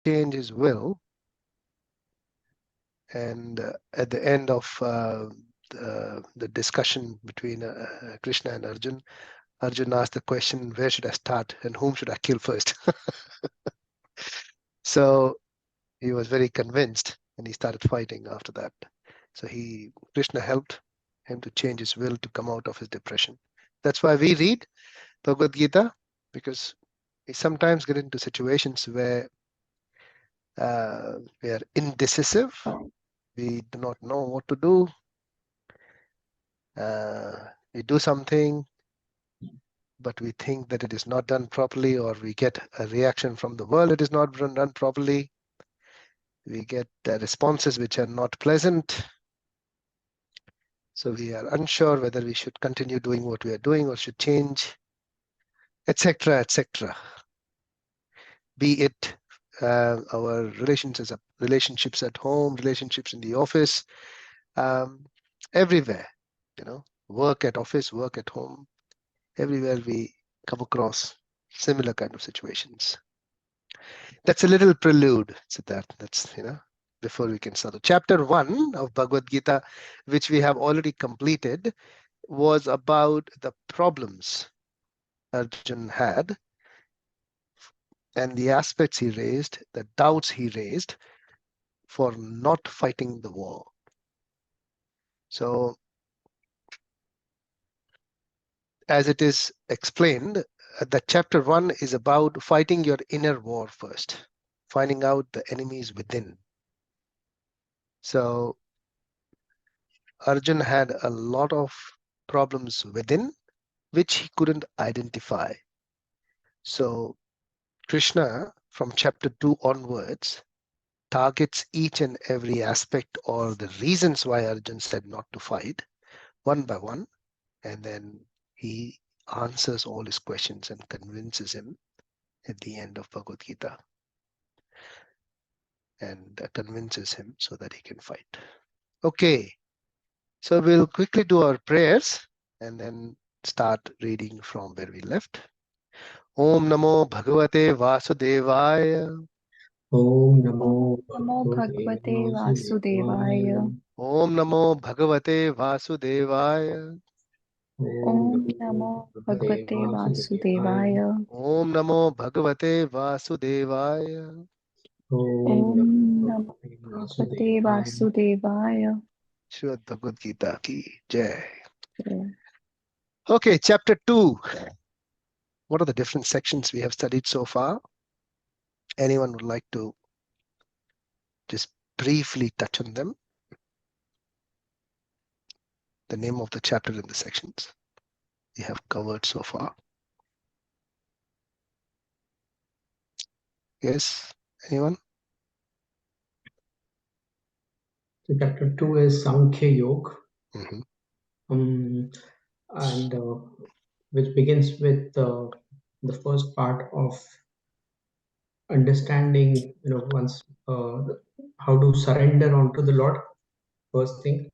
change his will. And at the end of the discussion between Krishna and Arjun, Arjun asked the question, where should I start and whom should I kill first? So he was very convinced and he started fighting after that. So Krishna helped him to change his will to come out of his depression. That's why we read Bhagavad Gita, because we sometimes get into situations where we are indecisive. We do not know what to do. We do something, but we think that it is not done properly, or we get a reaction from the world, it is not done properly. We get responses which are not pleasant. So we are unsure whether we should continue doing what we are doing or should change, etc., etc. Be it our relationships at home, relationships in the office, everywhere, work at office, work at home, everywhere we come across similar kind of situations. That's a little prelude, Siddharth. That's, before we can start. Chapter 1 of Bhagavad Gita, which we have already completed, was about the problems Arjun had and the aspects he raised, the doubts he raised for not fighting the war. So, as it is explained, that chapter 1 is about fighting your inner war first, finding out the enemies within. So, Arjun had a lot of problems within, which he couldn't identify. So, Krishna, from chapter 2 onwards, targets each and every aspect or the reasons why Arjun said not to fight, one by one, and then he answers all his questions and convinces him at the end of Bhagavad Gita, and convinces him so that he can fight. Okay, so we'll quickly do our prayers and then start reading from where we left. Om Namo Bhagavate Vasudevaya. Om Namo Namo Bhagavate Vasudevaya. Om Namo Bhagavate Vasudevaya. Om Namo Bhagavate Vasudevaya. Om Namo Bhagavate Vasudevaya. Om Namo Bhagavate Vasudevaya. Srimad Bhagavad Gita ki jai. Yeah. Okay, chapter 2. What are the different sections we have studied so far? Anyone would like to just briefly touch on them? The name of the chapter and the sections we have covered so far. Yes, anyone? So chapter 2 is Sankhya Yoga, Mhm. and which begins with the first part of understanding, once how to surrender onto the Lord. First thing,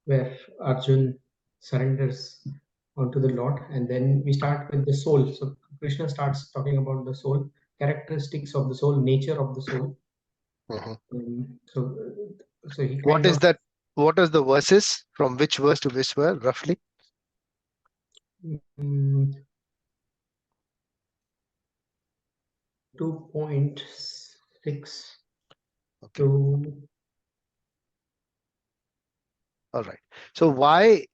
where Arjun surrenders onto the Lord, and then we start with the soul. So Krishna starts talking about the soul, characteristics of the soul, nature of the soul. So he What is that? What is the verses? From which verse to which verse, roughly? 2.6 Okay. to. All right. So why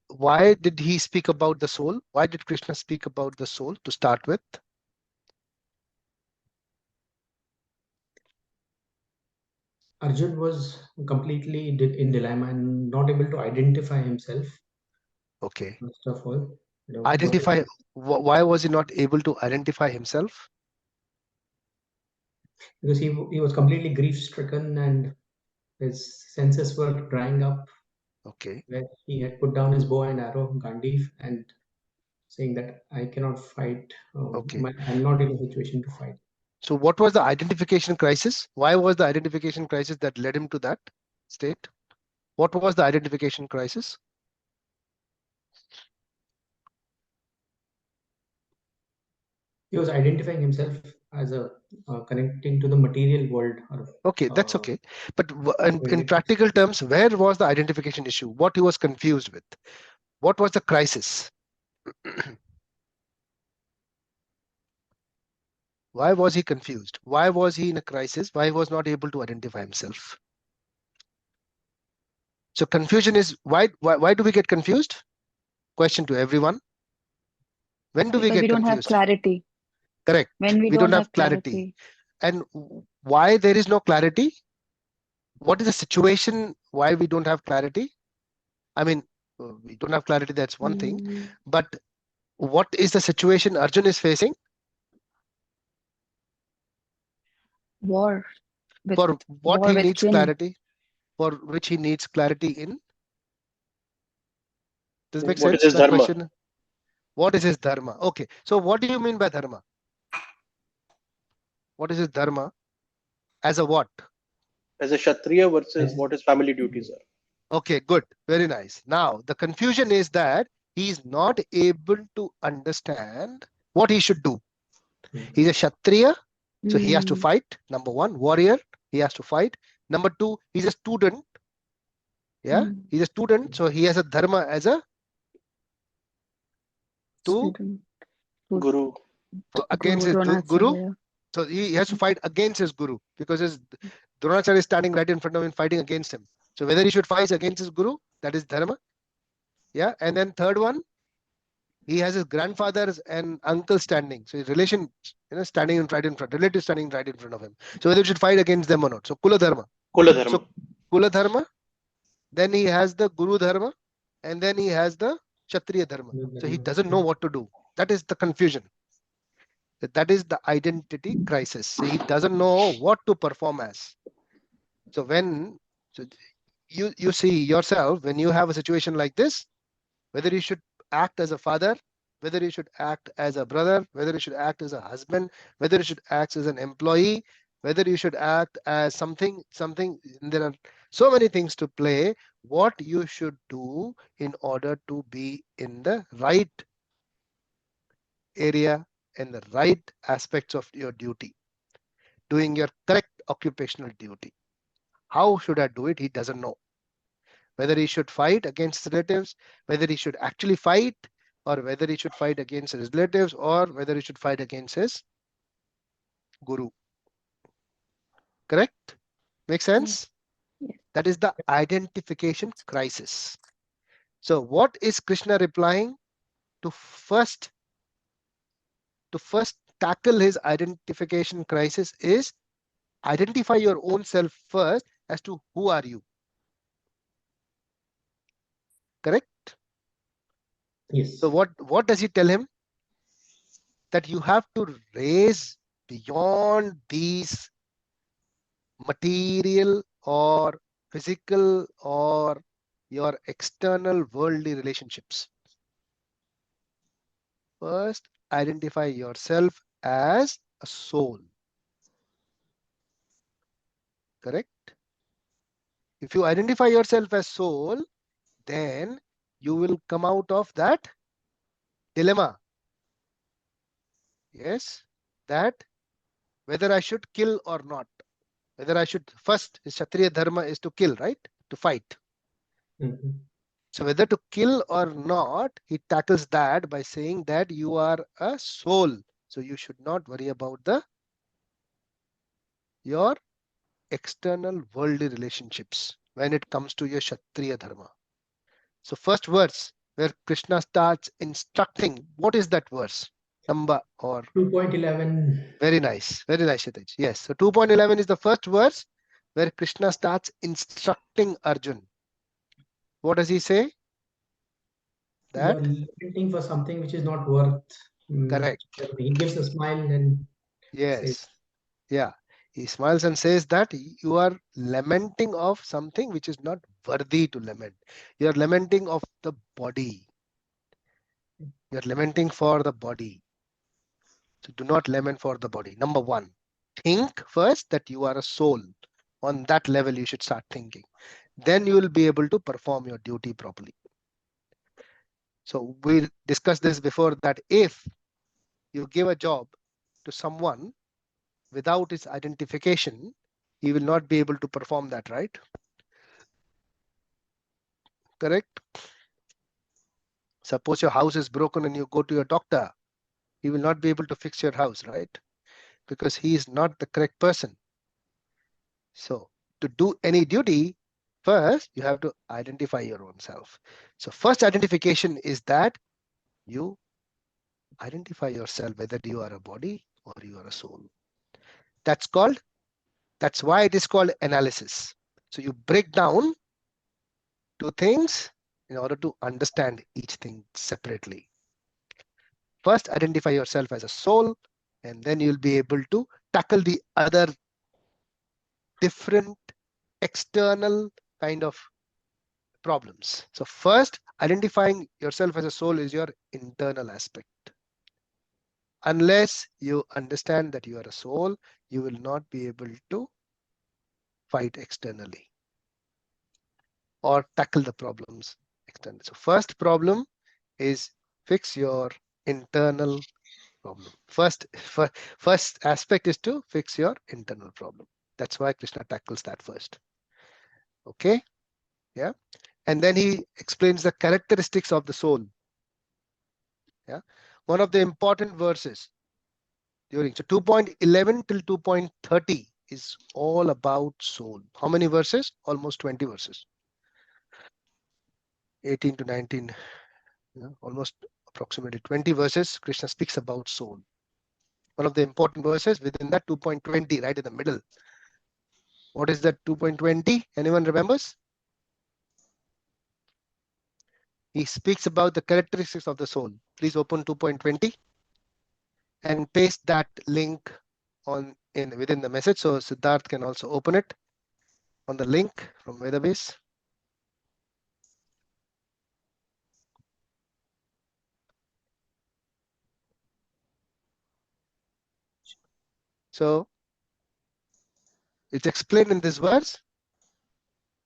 did he speak about the soul? Why did Krishna speak about the soul to start with? Arjun was completely in dilemma and not able to identify himself. Okay. First of all, Identify. Why was he not able to identify himself? because he was completely grief-stricken and his senses were drying up. Okay. Where he had put down his bow and arrow, Gandhi, and saying that I cannot fight. Okay. I'm not in a situation to fight. So what was the identification crisis? Why was the identification crisis that led him to that state? What was the identification crisis? He was identifying himself as a connecting to the material world. Okay, that's okay. But in practical terms, where was the identification issue? What he was confused with? What was the crisis? Why was he confused? Why was he in a crisis? Why he was not able to identify himself? So confusion is why do we get confused? Question to everyone. When do we Because get we don't have confused? clarity. Correct. When we We don't don't have have clarity. clarity. And why there is no clarity? What is the situation why we don't have clarity? I mean, we don't have clarity, that's one thing. But what is the situation Arjun is facing? War. For what war he with needs kin. clarity? For which he needs clarity in? Does it make What is sense? his The dharma? question. What is his dharma? Okay. So what do you mean by dharma? What is his dharma? As a what? As a Kshatriya versus what his family duties are. Okay, good. Very nice. Now, the confusion is that he is not able to understand what he should do. He's a Kshatriya, so he has to fight. Number one, warrior, he has to fight. Number two, he's a student. Yeah, he's a student, so he has a dharma as a Student. Guru. against his guru. So he has to fight against his guru because his Dronacharya is standing right in front of him fighting against him. So whether he should fight against his guru, that is dharma. Yeah, and then third one, he has his grandfathers and uncle standing. So his relation, standing right in front, relative standing right in front of him. So whether he should fight against them or not. So Kula Dharma. Kula Dharma. So Kula Dharma, then he has the Guru Dharma, and then he has the Kshatriya Dharma. So he doesn't know what to do. That is the confusion. That is the identity crisis. So he doesn't know what to perform as. So when you see yourself, when you have a situation like this, whether you should act as a father, whether you should act as a brother, whether you should act as a husband, whether you should act as an employee, whether you should act as something, there are so many things to play. What you should do in order to be in the right area and the right aspects of your duty, doing your correct occupational duty. How should I do it? He doesn't know. Whether he should fight against relatives, whether he should actually fight, or whether he should fight against his relatives, or whether he should fight against his guru. Correct? Make sense? Yes. That is the identification crisis. So what is Krishna replying? To first tackle his identification crisis is identify your own self first as to who are you. Correct? Yes. So what does he tell him? That you have to raise beyond these material or physical or your external worldly relationships. First, identify yourself as a soul. Correct? If you identify yourself as soul, then you will come out of that dilemma. Yes, that whether I should kill or not. Whether I should, first, Kshatriya Dharma is to kill, right? To fight. So whether to kill or not, he tackles that by saying that you are a soul. So you should not worry about your external worldly relationships when it comes to your Kshatriya Dharma. So first verse where Krishna starts instructing, what is that verse? Number or 2.11. Very nice, Shetij. Yes, so 2.11 is the first verse where Krishna starts instructing Arjun. What does he say? That you're looking for something which is not worth. Correct. He gives a smile and Yes. says, Yeah. He smiles and says that you are lamenting of something which is not worthy to lament. You are lamenting of the body. You are lamenting for the body. So do not lament for the body. Number one, think first that you are a soul. On that level, you should start thinking. Then you will be able to perform your duty properly. So we discussed this before, that if you give a job to someone without his identification, he will not be able to perform that, right? Correct? Suppose your house is broken and you go to your doctor, he will not be able to fix your house, right? Because he is not the correct person. So to do any duty, first you have to identify your own self. So first identification is that you identify yourself, whether you are a body or you are a soul. That's why it is called analysis. So you break down two things in order to understand each thing separately. First, identify yourself as a soul, and then you'll be able to tackle the other different external kind of problems. So first, identifying yourself as a soul is your internal aspect. Unless you understand that you are a soul, you will not be able to fight externally or tackle the problems externally. So first problem is fix your internal problem. First aspect is to fix your internal problem. That's why Krishna tackles that first. Okay, yeah. And then he explains the characteristics of the soul. Yeah, one of the important verses during, so 2.11 till 2.30 is all about soul. How many verses? Almost 20 verses. 18 to 19, almost approximately 20 verses. Krishna speaks about soul. One of the important verses within that 2.20, right in the middle. What is that 2.20? Anyone remembers? He speaks about the characteristics of the soul. Please open 2.20 and paste that link on within the message, so Siddharth can also open it on the link from Vedabase. So it's explained in this verse.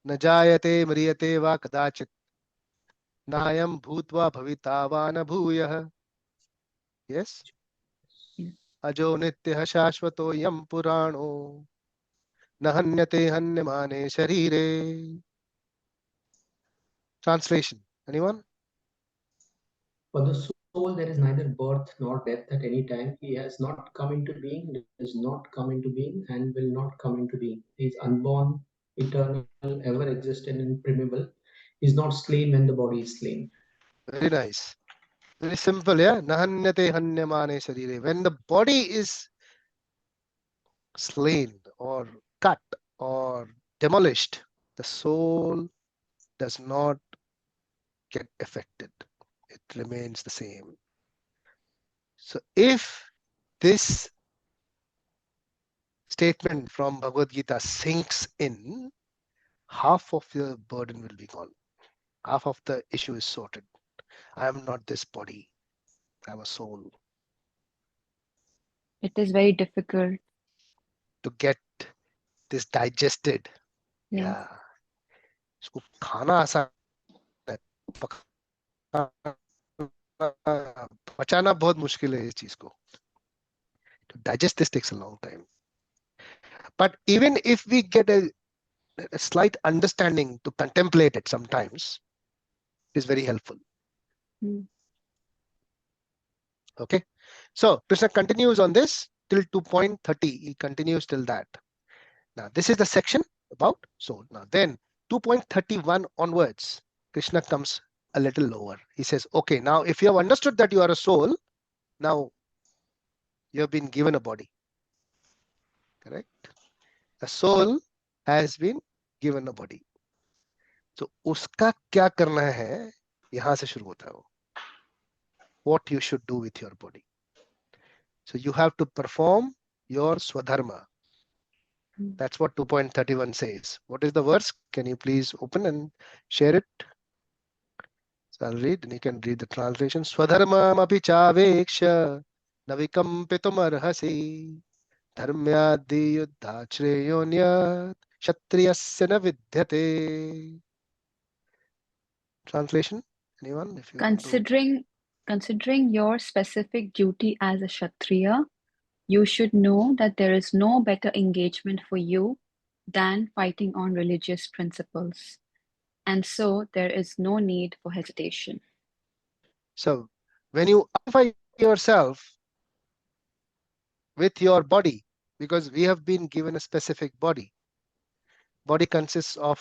Najayate mriyate va kadachit nayam bhutva bhavita va na bhuyah. Yes. Yes. Ajo nityah shashvato yam purano nahanyate hanyamane sharire. Translation. Anyone? For the soul, there is neither birth nor death at any time. He has not come into being, does not come into being, and will not come into being. He is unborn, eternal, ever existent, and imprimeable. He is not slain when the body is slain. Very nice. Very simple, yeah. Nahanyate hanyamane sharire. When the body is slain or cut or demolished, the soul does not get affected. It remains the same. So if this statement from Bhagavad Gita sinks in, half of your burden will be gone. Half of the issue is sorted. I am not this body. I am a soul. It is very difficult. To get this digested. Yes. Yeah. इसको खाना आसान है, पचाना बहुत मुश्किल है इस चीज को. To digest this takes a long time. But even if we get a slight understanding to contemplate it sometimes, it is very helpful. Hmm. Okay. So Krishna continues on this till 2.30. He continues till that. Now this is the section about soul. Now then 2.31 onwards, Krishna comes a little lower. He says, okay, now if you have understood that you are a soul, now you have been given a body. Correct? The soul has been given a body. So उसका क्या करना है, यहां से शुरू होता है वो. What you should do with your body. So you have to perform your swadharma. Hmm. That's what 2.31 says. What is the verse? Can you please open and share it? So I'll read and you can read the translation. Swadharma api chaveksha navikampitum arhasi dharmyadi yuddha shreyonyat kshatriyasya na vidyate. Translation? Anyone? If you want to. Considering your specific duty as a Kshatriya, You should know that there is no better engagement for you than fighting on religious principles, and so there is no need for hesitation. So when you identify yourself with your body, because we have been given a specific body. Body consists of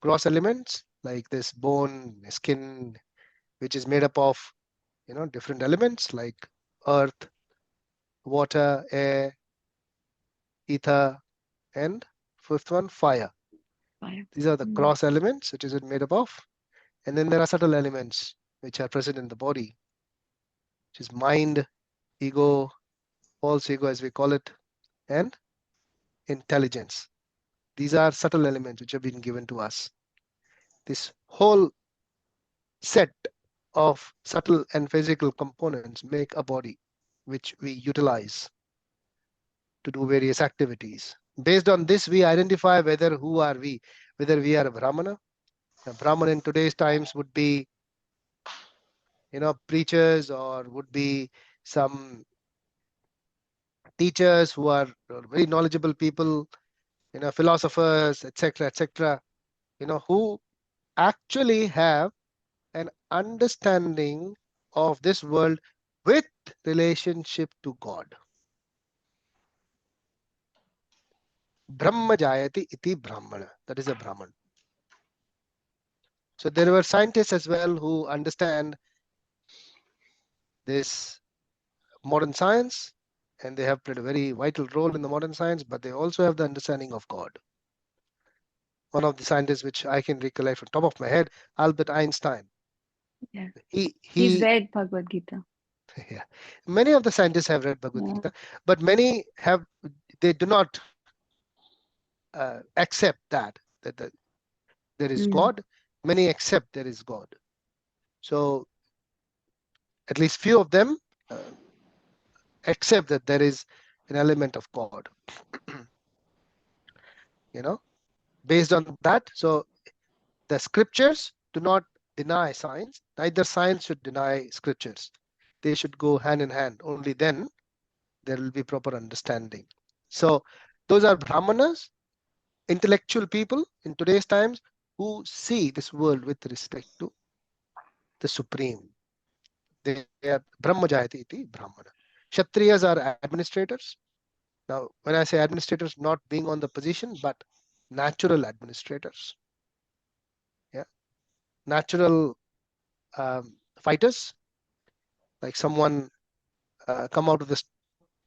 gross elements like this bone, skin, which is made up of different elements like earth, water, air, ether, and fifth one, fire. Fire. These are the gross elements which is it made up of. And then there are subtle elements which are present in the body, which is mind, ego, false ego as we call it, and intelligence. These are subtle elements which have been given to us. This whole set of subtle and physical components make a body which we utilize to do various activities. Based on this, we identify who are we, whether we are a Brahmana. A Brahmana in today's times would be, preachers, or would be some teachers who are very knowledgeable people, philosophers, etc., etc., who actually have an understanding of this world with relationship to God. Brahma jayati iti brahmana. That is a Brahman. So there were scientists as well who understand this modern science, and they have played a very vital role in the modern science, but they also have the understanding of God. One of the scientists which I can recollect from top of my head, Albert Einstein. Yeah. He's read Bhagavad Gita. Yeah, many of the scientists have read Bhagavad Gita, but many they do not accept that there is God. Many accept there is God. So at least few of them accept that there is an element of God. Based on that, so the scriptures do not deny science. Neither science should deny scriptures. They should go hand in hand. Only then there will be proper understanding. So those are Brahmanas, intellectual people in today's times who see this world with respect to the Supreme. They are Brahma Jayati iti Brahmana. Kshatriyas are administrators. Now, when I say administrators, not being on the position, but natural administrators. Yeah, natural fighters. Like someone come out of this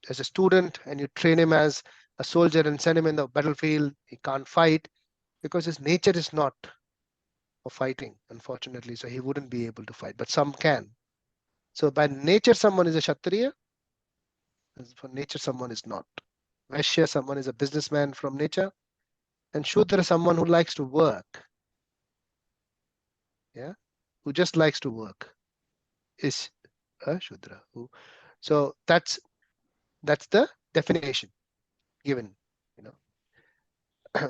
as a student, and you train him as a soldier and send him in the battlefield. He can't fight because his nature is not for fighting, unfortunately. So he wouldn't be able to fight, but some can. So by nature, someone is a Kshatriya. For nature, someone is not. Vaishya, someone is a businessman from nature. And Shudra, someone who likes to work. Yeah, who just likes to work is a Shudra. So that's the definition given.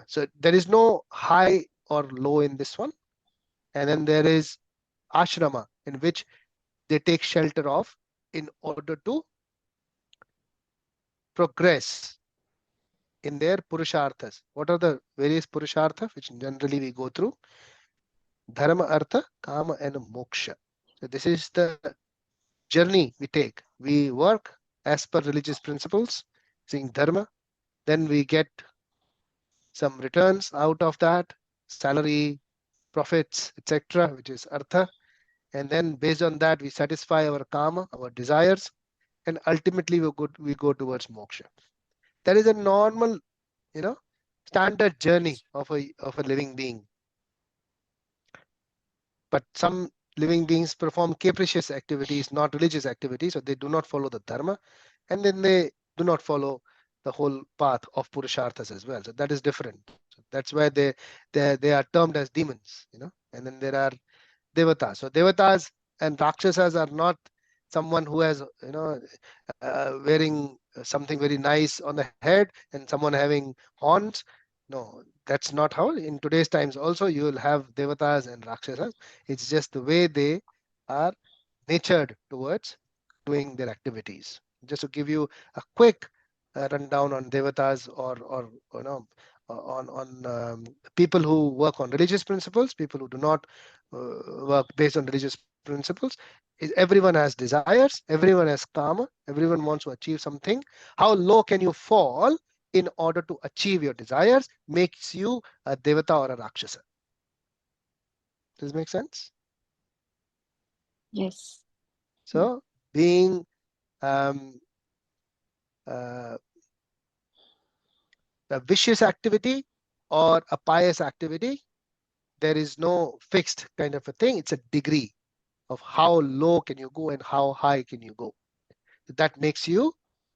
So there is no high or low in this one. And then there is ashrama, in which they take shelter of in order to progress in their purusharthas. What are the various purusharthas which generally we go through? Dharma, artha, kama, and moksha. So this is the journey we take. We work as per religious principles, seeing dharma. Then we get some returns out of that, salary, profits, etc., which is artha. And then based on that, we satisfy our kama, our desires, and ultimately we go towards moksha. That is a normal, standard journey of a living being. But some living beings perform capricious activities, not religious activities, so they do not follow the dharma, and then they do not follow the whole path of purusharthas as well. So that is different. So that's why they are termed as demons, And then there are devatas. So devatas and rakshasas are not someone who has, wearing something very nice on the head and someone having horns. No, that's not how. In today's times also you will have devatas and rakshasas. It's just the way they are natured towards doing their activities. Just to give you a quick rundown on devatas, or you know, on people who work on religious principles, people who do not work based on religious principles. Is everyone has desires, everyone has karma, everyone wants to achieve something. How low can you fall in order to achieve your desires makes you a devata or a rakshasa. Does this make sense? Yes. So being um, uh, a vicious activity or a pious activity, there is no fixed kind of a thing. It's a degree of how low can you go and how high can you go. That makes you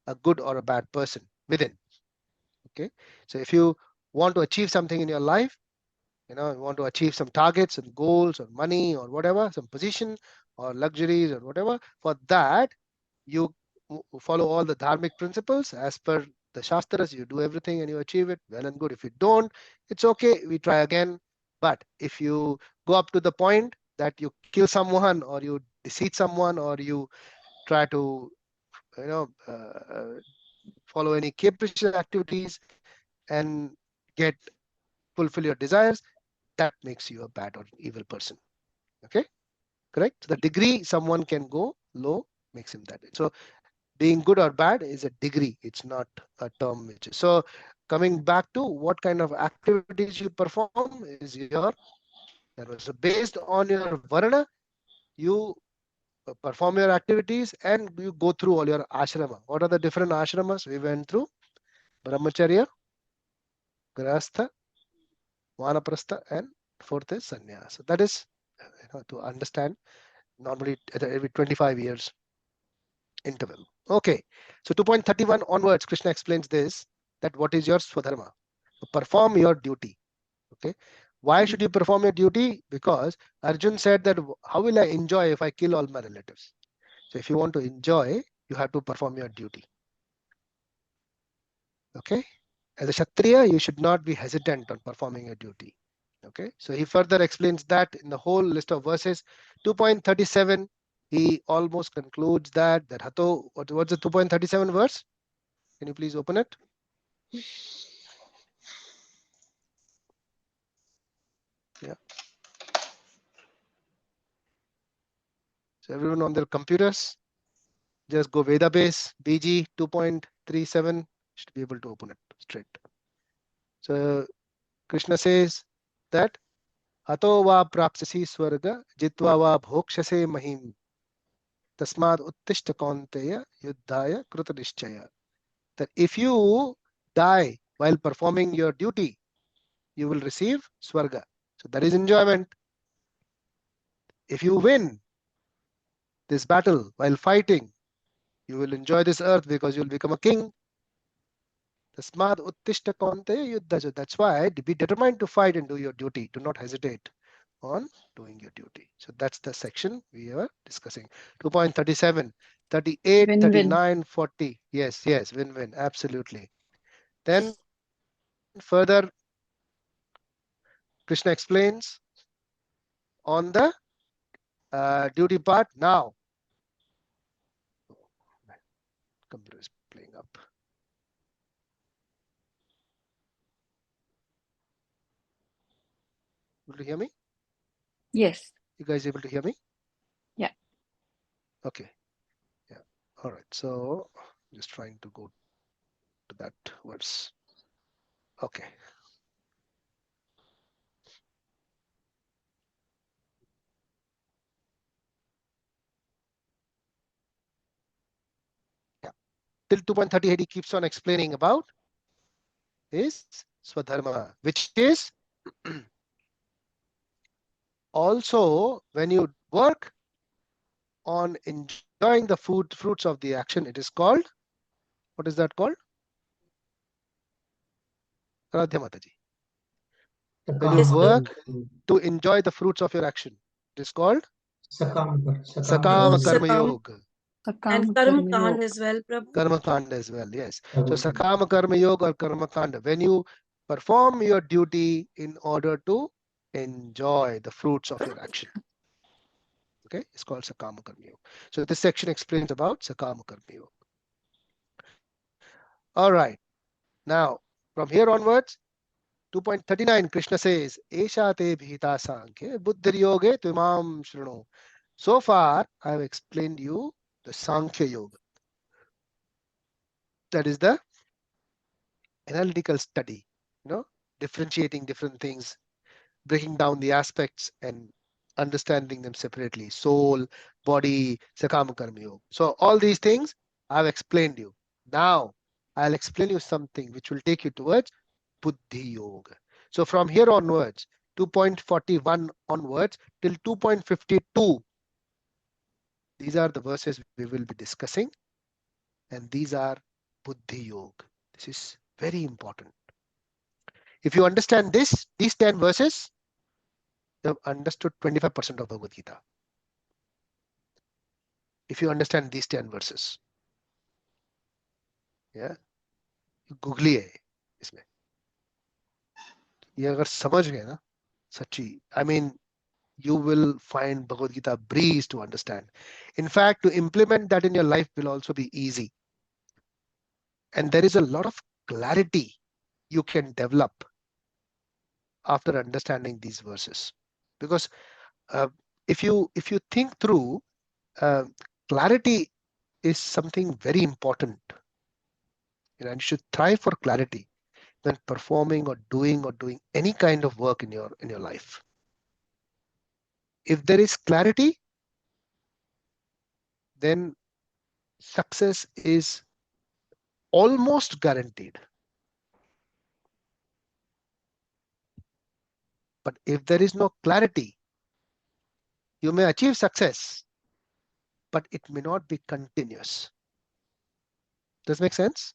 a good or a bad person within. Okay, so if you want to achieve something in your life, you want to achieve some targets and goals or money or whatever, some position or luxuries or whatever, for that you follow all the dharmic principles as per the shastras. You do everything and you achieve it, well and good. If you don't, it's okay, we try again. But if you go up to the point that you kill someone or you deceive someone or you try to follow any capricious activities and get fulfill your desires, that makes you a bad or evil person. Okay, correct. So the degree someone can go low makes him that. So being good or bad is a degree, it's not a term which is. So coming back to what kind of activities you perform is your dharma. So based on your varna, you perform your activities and you go through all your ashrama. What are the different ashramas we went through? Brahmacharya, grahastha, vanaprastha, and fourth is sannyasa. That is to understand normally at every 25 years interval. Okay, so 2.31 onwards, Krishna explains this, that what is your swadharma? Perform your duty. Okay, why should you perform your duty? Because Arjun said that how will I enjoy if I kill all my relatives? So if you want to enjoy, you have to perform your duty. Okay, as a Kshatriya, you should not be hesitant on performing your duty. Okay, so he further explains that in the whole list of verses. 2.37, he almost concludes that Hato, what's the 2.37 verse? Can you please open it? Yeah. So everyone on their computers, just go Vedabase, BG 2.37, should be able to open it straight. So Krishna says that Hato va prapsasi swarga jitva va bhokshase mahim tasmad uttishta kaunteya yuddhaya krutanishchaya. That if you die while performing your duty, you will receive swarga. So that is enjoyment. If you win this battle while fighting, you will enjoy this earth because you will become a king. Tasmad uttishta kaunteya yuddha. So that's why be determined to fight and do your duty. Do not hesitate on doing your duty. So that's the section we are discussing. 2.37, 38, Win-win. 39, 40. Yes, yes, win-win. Absolutely. Then further, Krishna explains on the duty part. Now, computer is playing up. Able to hear me? Yes. You guys able to hear me? Yeah. Okay. Yeah. All right. So just trying to go to that verse. Okay. Yeah. Till 2.38, he keeps on explaining about is swadharma, which is also when you work on enjoying the fruits of the action, it is called, what is that called? Radha Mataji. When you Sakam work karma. to enjoy the fruits of your action, it is called Sakam Sakama karma. Karma Sakam Yoga. and Sakama Karma Karma Kand Yoga. as well, Prabhu. Karma Kanda as well, yes. So Okay. Sakama Karma Yoga or Karma Kanda, when you perform your duty in order to enjoy the fruits of your action. Okay, it's called Sakama Karma Yoga. So this section explains about Sakama Karma Yoga. All right. Now, from here onwards, 2.39, Krishna says, Esha te bhita sankhya buddhir yoge tumam shruno. So far, I have explained you the Sankhya Yoga. That is the analytical study, differentiating different things, breaking down the aspects and understanding them separately. Soul, body, Sakama Karma Yoga. So all these things I've explained you. Now, I'll explain you something which will take you towards Buddhi Yoga. So from here onwards, 2.41 onwards till 2.52, these are the verses we will be discussing, and these are Buddhi Yoga. This is very important. If you understand these 10 verses, you have understood 25% of Bhagavad Gita. If you understand these 10 verses, yeah, googly है इसमें. ये अगर समझ गए ना सच्ची, I mean, you will find Bhagavad Gita breeze to understand. In fact, to implement that in your life will also be easy. And there is a lot of clarity you can develop after understanding these verses. Because if you think through, clarity is something very important. And you should try for clarity when performing or doing any kind of work in your life. If there is clarity, then success is almost guaranteed. But if there is no clarity, you may achieve success, but it may not be continuous. Does it make sense?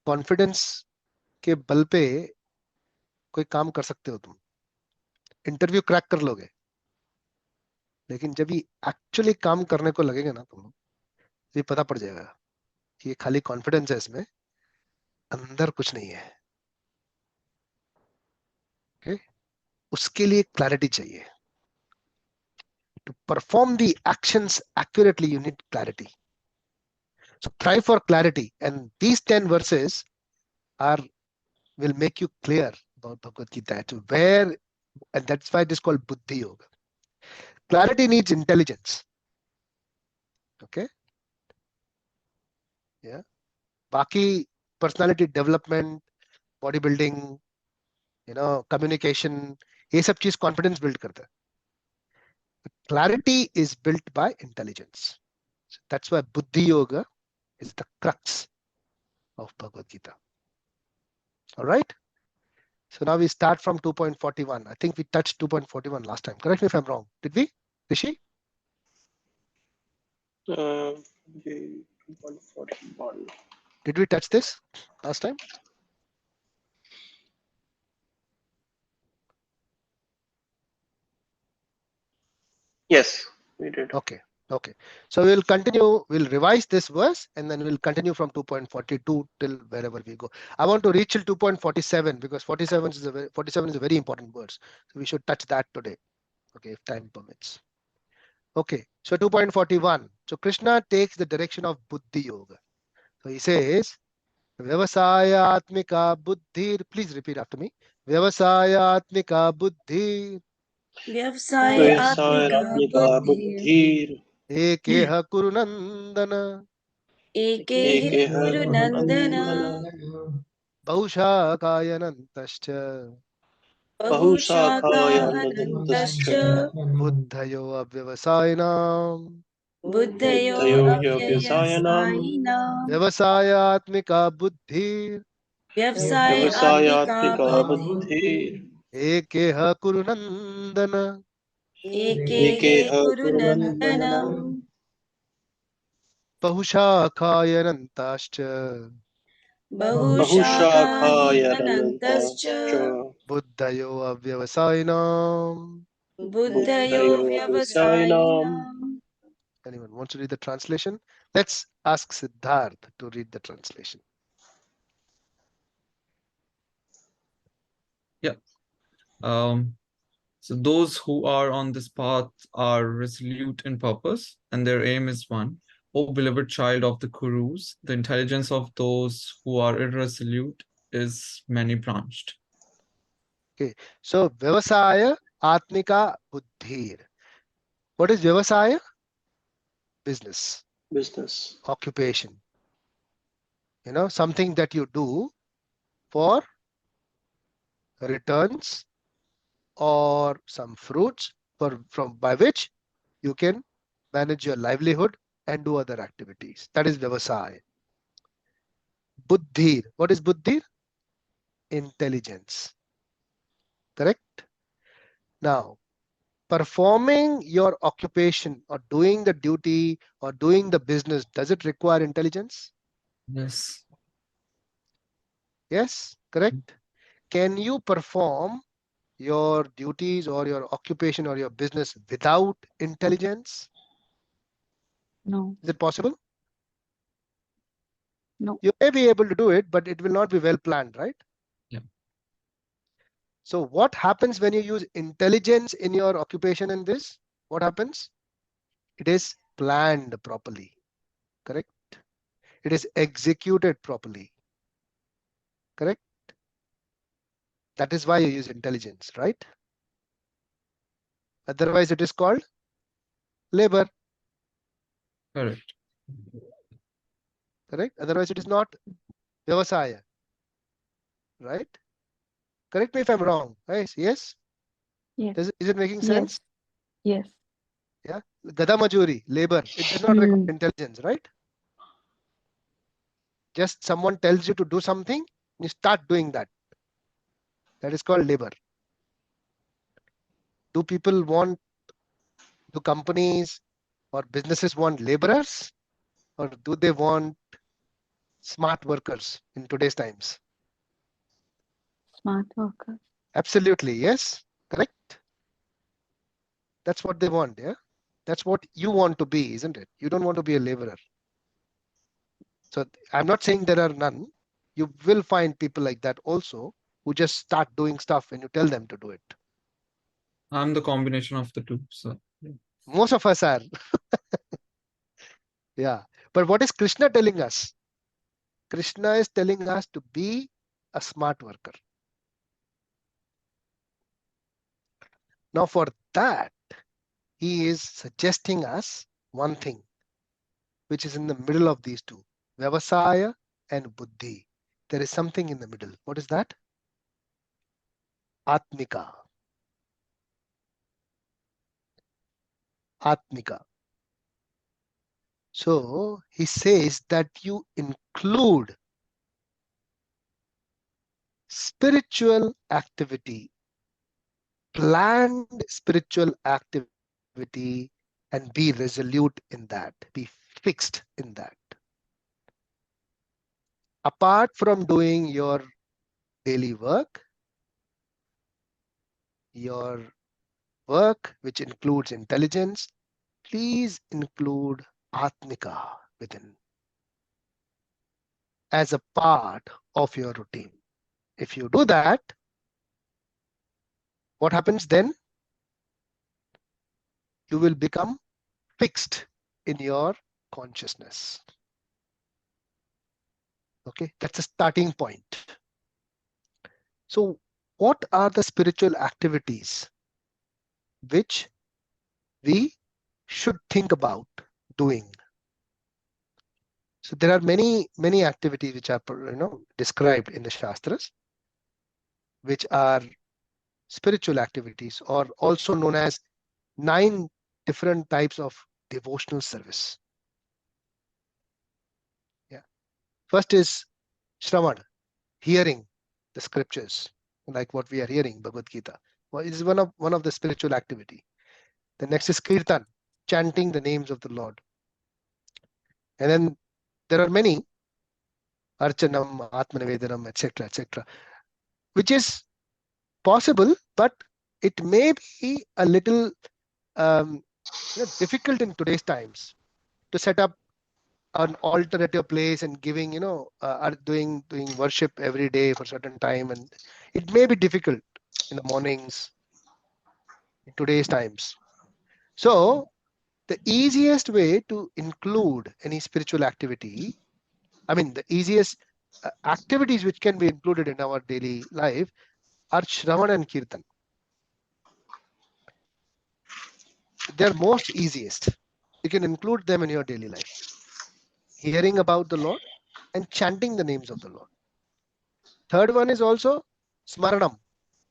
Confidence के बल पे कोई काम कर सकते हो तुम, interview crack कर लोगे, लेकिन जब ये एक्चुअली काम करने को लगेगा ना तुम, ये पता पड़ जाएगा कि ये खाली कॉन्फिडेंस है, इसमें अंदर कुछ नहीं है. Okay? उसके लिए क्लैरिटी चाहिए. To perform the actions accurately, you need clarity. So try for clarity, and these 10 verses will make you clear about Bhagavad Gita, to where, and that's why it is called Buddhi Yoga. Clarity needs intelligence. Okay? Yeah. Baki personality development, bodybuilding, communication, ये सब चीज confidence build करता है. Clarity is built by intelligence. So that's why Buddhi Yoga is the crux of Bhagavad Gita. All right. So now we start from 2.41. I think we touched 2.41 last time. Correct me if I'm wrong. Did we, Rishi? Okay, 2.41. Did we touch this last time? Yes, we did. Okay. Okay. So we'll continue. We'll revise this verse and then we'll continue from 2.42 till wherever we go. I want to reach till 2.47 because 47 is a very important verse. So we should touch that today. Okay, if time permits. Okay. So 2.41. So Krishna takes the direction of Buddhi Yoga. So he says, Vyavasayatmika buddhir. Please repeat after me. Vyavasayatmika buddhir. व्यवसाय आत्मिका Vyavasayatmika बुद्धिर् buddhir Ekeha kurunandana. एकेः ekeha कुरु नन्दन nandana Baushakayanantascha. बहुशाखाहनन्तश्च bahusakhayanantascha Buddhayo avyavasayanam. बुद्धयो buddhayo yavyasayanam अव्ययसायिनाम् Vyavasayatmika buddhir. व्यवसाय आत्मिका vyavasayatmika बुद्धिर् buddhir Ekeha kurunandana. एकेः ekeha कुरु नन्दन kurunandana Bahushakayanantascha. बहुशाखाहनन्तश्च bahusakhayanantascha Buddhayo avyavasayanam. बुद्धयो buddhayo yavyasayanam. व्यवसायिनाम् Anyone wants to read the translation? Let's ask Siddharth to read the translation. Yeah. So those who are on this path are resolute in purpose, and their aim is one. O beloved child of the Kurus, the intelligence of those who are irresolute is many-branched. Okay. So Vyavasaya Atmika Buddhir. What is Vyavasaya? Business, Business. occupation. Something that you do for returns or some fruits by which you can manage your livelihood and do other activities. That is Vyavasaya. Buddhir. What is Buddhir? Intelligence. Correct? Now, performing your occupation or doing the duty or doing the business, does it require intelligence? Yes. Yes, correct. Can you perform your duties or your occupation or your business without intelligence? No. Is it possible? No. You may be able to do it, but it will not be well planned, right? Yeah. So what happens when you use intelligence in your occupation in this? What happens? It is planned properly, correct? It is executed properly, correct? That is why you use intelligence, right? Otherwise, it is called labor, Correct. correct? Otherwise, it is not Vyavasaya, right? Correct me if I'm wrong, right? Yes? Yes. Is it making sense? Yes. Yeah. Gada Majuri, labor, it does not require intelligence, right? Just someone tells you to do something, you start doing that. That is called labor. Do companies or businesses want laborers, or do they want smart workers in today's times? Smart workers. Absolutely, yes, correct. That's what they want, yeah. That's what you want to be, isn't it? You don't want to be a laborer. So I'm not saying there are none. You will find people like that also who just start doing stuff when you tell them to do it. I'm the combination of the two. So yeah. Most of us are. Yeah. But what is Krishna telling us? Krishna is telling us to be a smart worker. Now for that, he is suggesting us one thing, which is in the middle of these two, Vyavasaya and Buddhi. There is something in the middle. What is that? Atmika. Atmika. So he says that you include spiritual activity, planned spiritual activity, and be resolute in that, be fixed in that. Apart from doing your daily work, your work which includes intelligence, please include Atmika within as a part of your routine. If you do that, what happens then? You will become fixed in your consciousness. Okay, that's a starting point. So what are the spiritual activities which we should think about doing? So there are many activities which are described in the Shastras, which are spiritual activities, or also known as 9 different types of devotional service. Yeah. First is Shravan, hearing the scriptures, like what we are hearing, Bhagavad Gita. Well, it is one of the spiritual activity. The next is Kirtan, chanting the names of the Lord. And then there are many, Archanam, Atmanavedanam, etc., etc., which is possible, but it may be a little difficult in today's times to set up an alternative place and giving, doing worship every day for a certain time, and it may be difficult in the mornings in today's times. So The easiest way to include any spiritual activity, the easiest activities which can be included in our daily life are Shravan and Kirtan. They're most easiest. You can include them in your daily life. Hearing about the Lord and chanting the names of the Lord. Third one is also Smaranam,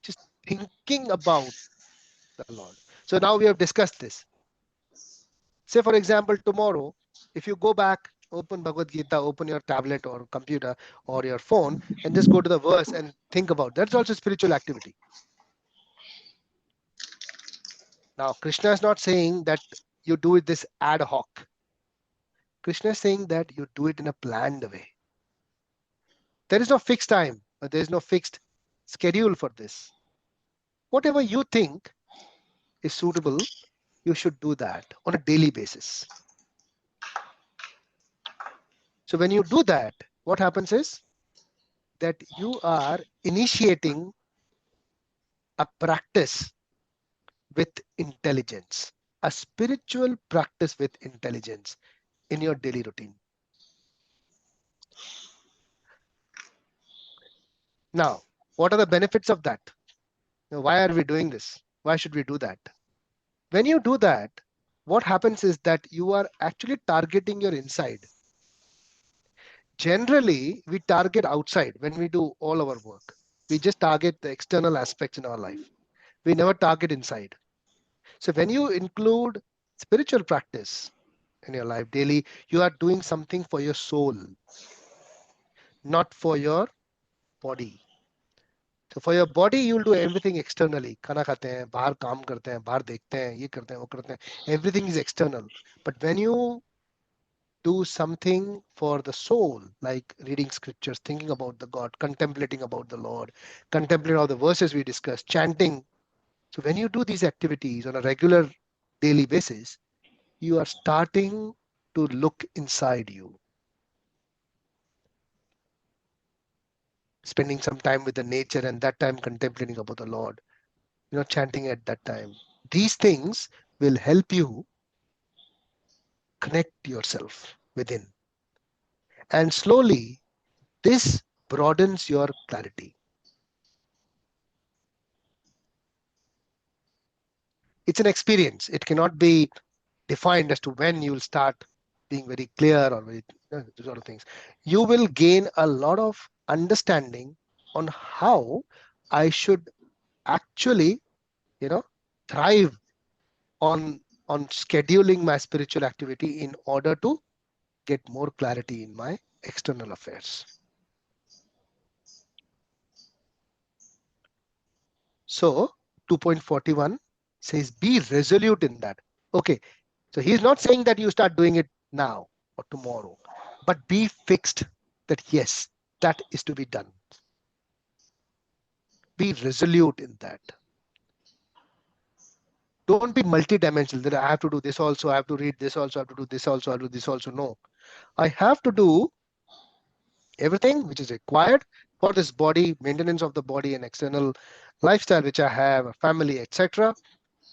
just thinking about the Lord. So now we have discussed this. Say, for example, tomorrow, if you go back, open Bhagavad Gita, open your tablet or computer or your phone, and just go to the verse and think about that's also spiritual activity. Now, Krishna is not saying that you do it this ad hoc. Krishna is saying that you do it in a planned way. There is no fixed time, or there is no fixed schedule for this. Whatever you think is suitable, you should do that on a daily basis. So when you do that, what happens is that you are initiating a practice with intelligence, a spiritual practice with intelligence in your daily routine. Now, what are the benefits of that? Now, why are we doing this? Why should we do that? When you do that, what happens is that you are actually targeting your inside. Generally, we target outside when we do all our work. We just target the external aspects in our life. We never target inside. So when you include spiritual practice in your life daily, you are doing something for your soul, not for your body. So for your body, you will do everything externally. खाना खाते हैं, बाहर काम करते हैं, बाहर देखते हैं, ये करते हैं, वो करते हैं. Everything is external. But when you do something for the soul, like reading scriptures, thinking about the God, contemplating about the Lord, contemplating all the verses we discussed, chanting. So when you do these activities on a regular daily basis, you are starting to look inside you. Spending some time with the nature and that time contemplating about the Lord, chanting at that time. These things will help you connect yourself within. And slowly, this broadens your clarity. It's an experience. It cannot be defined as to when you will start being very clear or very sort of things. You will gain a lot of understanding on how I should actually, thrive on scheduling my spiritual activity in order to get more clarity in my external affairs. So 2.41 says be resolute in that. Okay, so he's not saying that you start doing it now or tomorrow, but be fixed that yes, that is to be done. Be resolute in that. Don't be multidimensional that I have to do this also, I have to read this also, I have to do this also, I have to do this also. No, I have to do everything which is required for this body, maintenance of the body and external lifestyle which I have, a family, etc.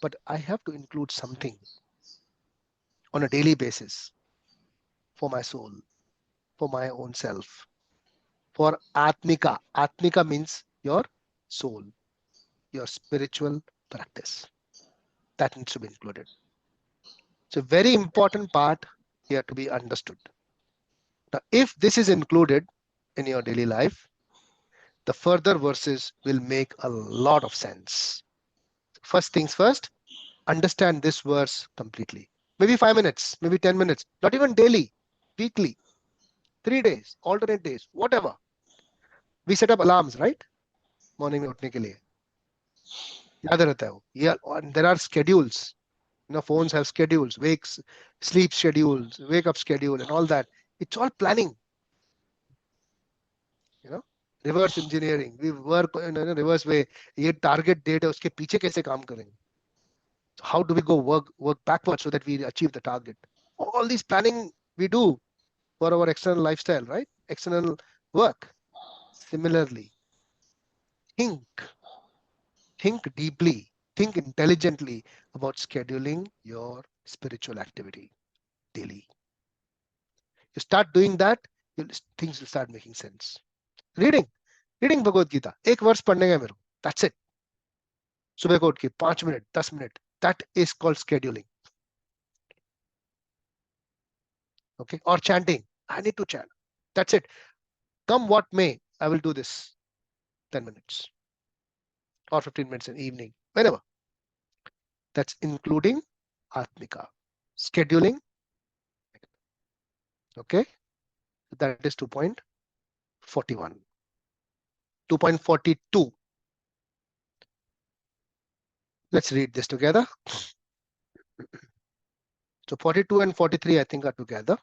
But I have to include something on a daily basis for my soul, for my own self, for Atmika. Atmika means your soul, your spiritual practice. That needs to be included. It's a very important part here to be understood. Now, if this is included in your daily life, the further verses will make a lot of sense. First things first, understand this verse completely. Maybe 5 minutes, maybe 10 minutes, not even daily, weekly, 3 days, alternate days, whatever. We set up alarms, right? Morning में उठने के लिए. याद रहता है वो. Yeah, and there are schedules. Phones have schedules, sleep schedules, wake up schedule and all that. It's all planning. Reverse engineering. We work in a reverse way. ये target date है, उसके पीछे कैसे काम करेंगे? So how do we go work backwards so that we achieve the target? All these planning we do for our external lifestyle, right? External work. Similarly, think deeply. think intelligently about scheduling your spiritual activity daily. You start doing that, things will start making sense. Reading Bhagavad Gita. एक वर्ष पढ़ने का मेरे को. That's it. सुबह को उठ के 5 minute 10 minute. That is called scheduling. Okay, or chanting. I need to chant. That's it. Come what may, I will do this 10 minutes or 15 minutes in the evening, whenever. That's including Atmika. Scheduling. Okay, that is 2.41. 2.42. Let's read this together. So 42 and 43, I think, are together.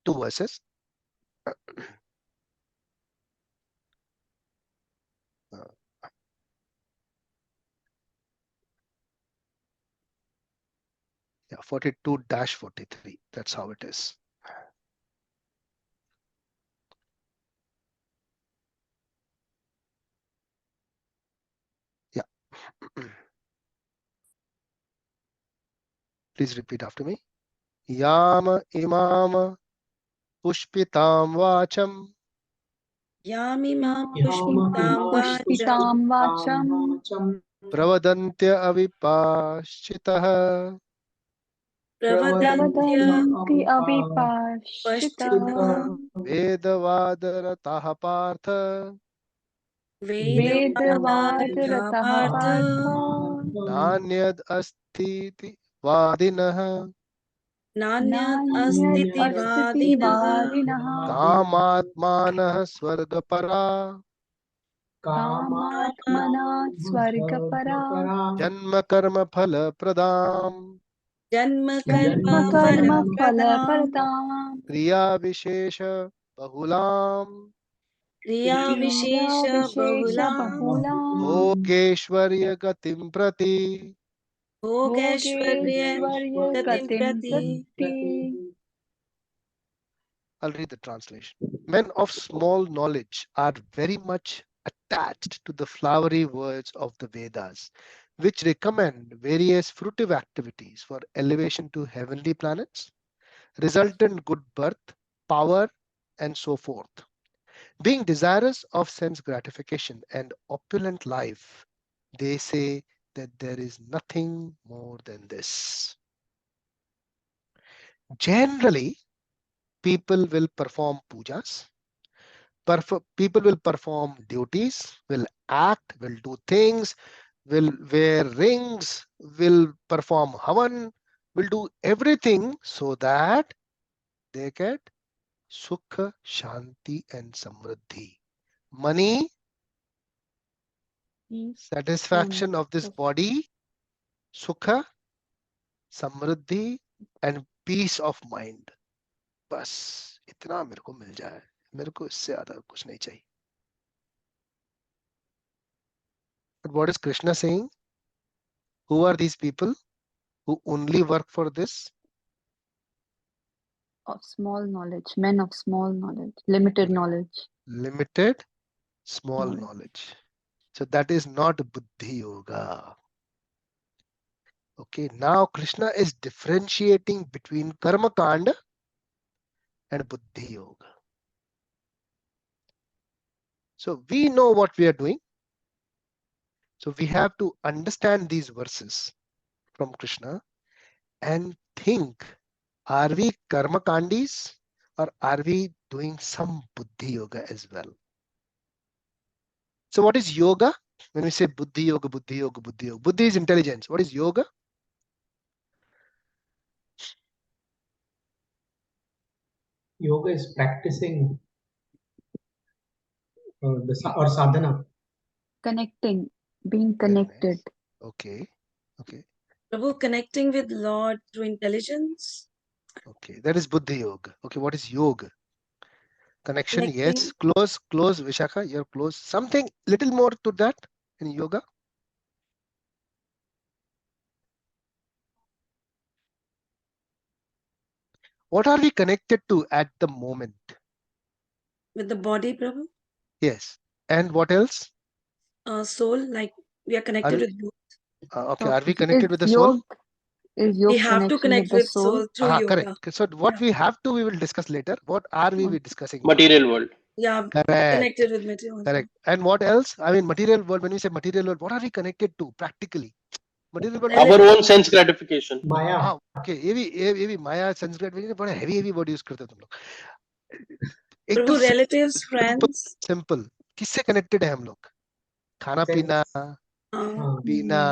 2 verses. Yeah, 42-43. That's how it is. Yeah. Please repeat after me. Yama imam pushpitam vacham Yamimam pushpitam vacham Pushpitam vacham pravadantya avipaschitah pravadantya pravadanti avipashchitah vedavadarataha partha vedavadartha vedavadarataha partha partha nanyad astiti vadinah nanyat nanyat astiti astiti vadinah vadinaha kamatmanah swargapara kamatmana swargapara janma karma phala pradam janma janma karma phala karma phala pradam pradam kriya vishesha bahulam kriya kriya vishesha vishesha bahulam bahulam Bhogeshwarya gatim prati. bhogeshwarya Yogeshwarya gatim gatim prati. prati. I'll read the translation. Men of small knowledge are very much attached to the flowery words of the Vedas, which recommend various fruitive activities for elevation to heavenly planets, resultant good birth, power, and so forth. Being desirous of sense gratification and opulent life, they say that there is nothing more than this. Generally, people will perform pujas, people will perform duties, will act, will do things, will wear rings, will perform havan, will do everything so that they get sukha, shanti, and samriddhi. Money, satisfaction of this body, sukha, samriddhi, and peace of mind. बस इतना मेरे को मिल जाए, मेरे को इससे ज्यादा कुछ नहीं चाहिए. But what is Krishna saying? Who are these people who only work for this? Of small knowledge, men of small knowledge, limited knowledge. Limited, small Knowledge. knowledge. So that is not buddhi yoga. Okay, now Krishna is differentiating between karma kanda and buddhi yoga. So we know what we are doing. So we have to understand these verses from Krishna and think, are we karma kandis or are we doing some buddhi yoga as well? So what is yoga? When we say buddhi yoga, buddhi yoga, buddhi yoga, buddhi is intelligence. What is yoga? Yoga is practicing or sadhana. Connecting, being Very connected. nice. Okay. Okay. Prabhu, connecting with Lord through intelligence. Okay. That is buddhi yoga. Okay. What is yoga? Connection. Connecting. Yes. Close. Vishakha, you're close. Something little more to that in yoga. What are we connected to at the moment? With the body, Prabhu. Yes. And what else? soul, like we are Are connected we, with both. okay, So are we is connected with the soul? yoga is We yoga have to connection with connect the with soul? soul through yoga. Correct. So what we have to, we will discuss later. What are we Okay. discussing now? Material world. Yeah, Correct. connected with material. Correct. And what else? I mean, material world, when we say material world, what are we connected to practically? Material world Our Ele- own sense gratification. Maya. हाँ okay ये भी माया संस्कृत में बड़ा heavy word use करते हो तुम लोग एक तो Prabhu, relatives, friends. सिंपल किससे कनेक्टेड है हम लोग खाना Sense. पीना पीना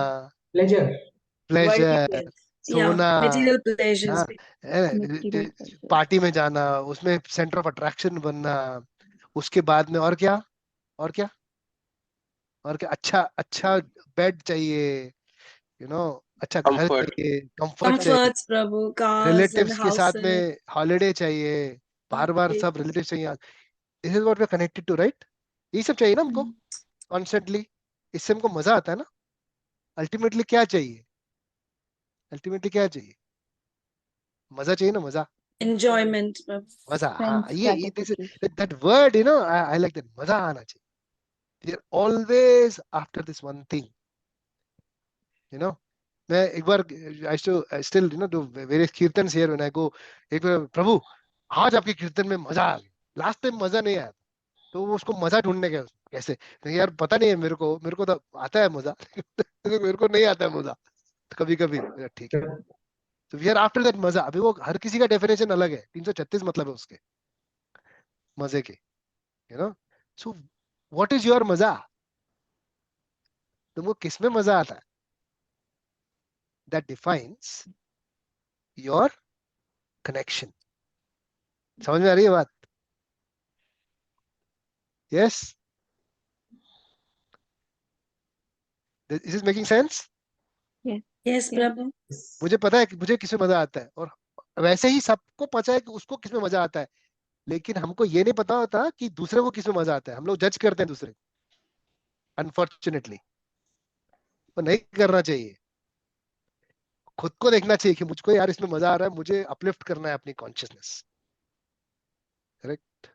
Pleasure. प्लेजर Yeah, सोना material pleasures. हाँ Material pleasure. पार्टी में जाना उसमें सेंटर ऑफ अट्रैक्शन बनना उसके बाद में और क्या और क्या और क्या अच्छा अच्छा बेड चाहिए यू नो अच्छा घर Comfort. चाहिए कंफर्ट चाहिए Comforts, Prabhu, cars and relatives के साथ houses. में हॉलिडे चाहिए बार बार सब vacations. रिलेटिव चाहिए this is what we are connected to right ये सब चाहिए ना हमको कॉन्स्टेंटली इससे हमको मजा आता है ना अल्टीमेटली क्या चाहिए अल्टीमेटली क्या चाहिए मजा चाहिए ना मजा Enjoyment, Prabhu. मजा हाँ Sense ये gratification. That word you know I like that मजा आना चाहिए they are always after this one thing you know मैं एक बार I still you know do various kirtans here when I go एक बार प्रभु आज आपके कीर्तन में मजा आ गया लास्ट टाइम मजा नहीं आया तो वो उसको मजा ढूंढने गए कैसे तो यार पता नहीं है मेरे को तो आता है मजा मेरे को नहीं आता है मजा कभी कभी ठीक है तो वी आर आफ्टर दैट मजा अभी वो हर किसी का डेफिनेशन अलग है 336 मतलब है उसके मजे के you know so what is your मजा तुमको किस में मजा आता है दैट डिफाइंस योर कनेक्शन समझ में आ रही है बात yes is this making sense Yes. Yes, Yes. Prabhu. मुझे पता है कि मुझे किस में मजा आता है और वैसे ही सबको पता है कि उसको किस में मजा आता है लेकिन हमको ये नहीं पता होता कि दूसरे को किस में मजा आता है हम लोग जज करते हैं दूसरे को अनफॉर्चुनेटली वो नहीं करना चाहिए खुद को देखना चाहिए कि मुझको यार इसमें मजा आ रहा है मुझे अपलिफ्ट करना है अपनी कॉन्शियसनेस करेक्ट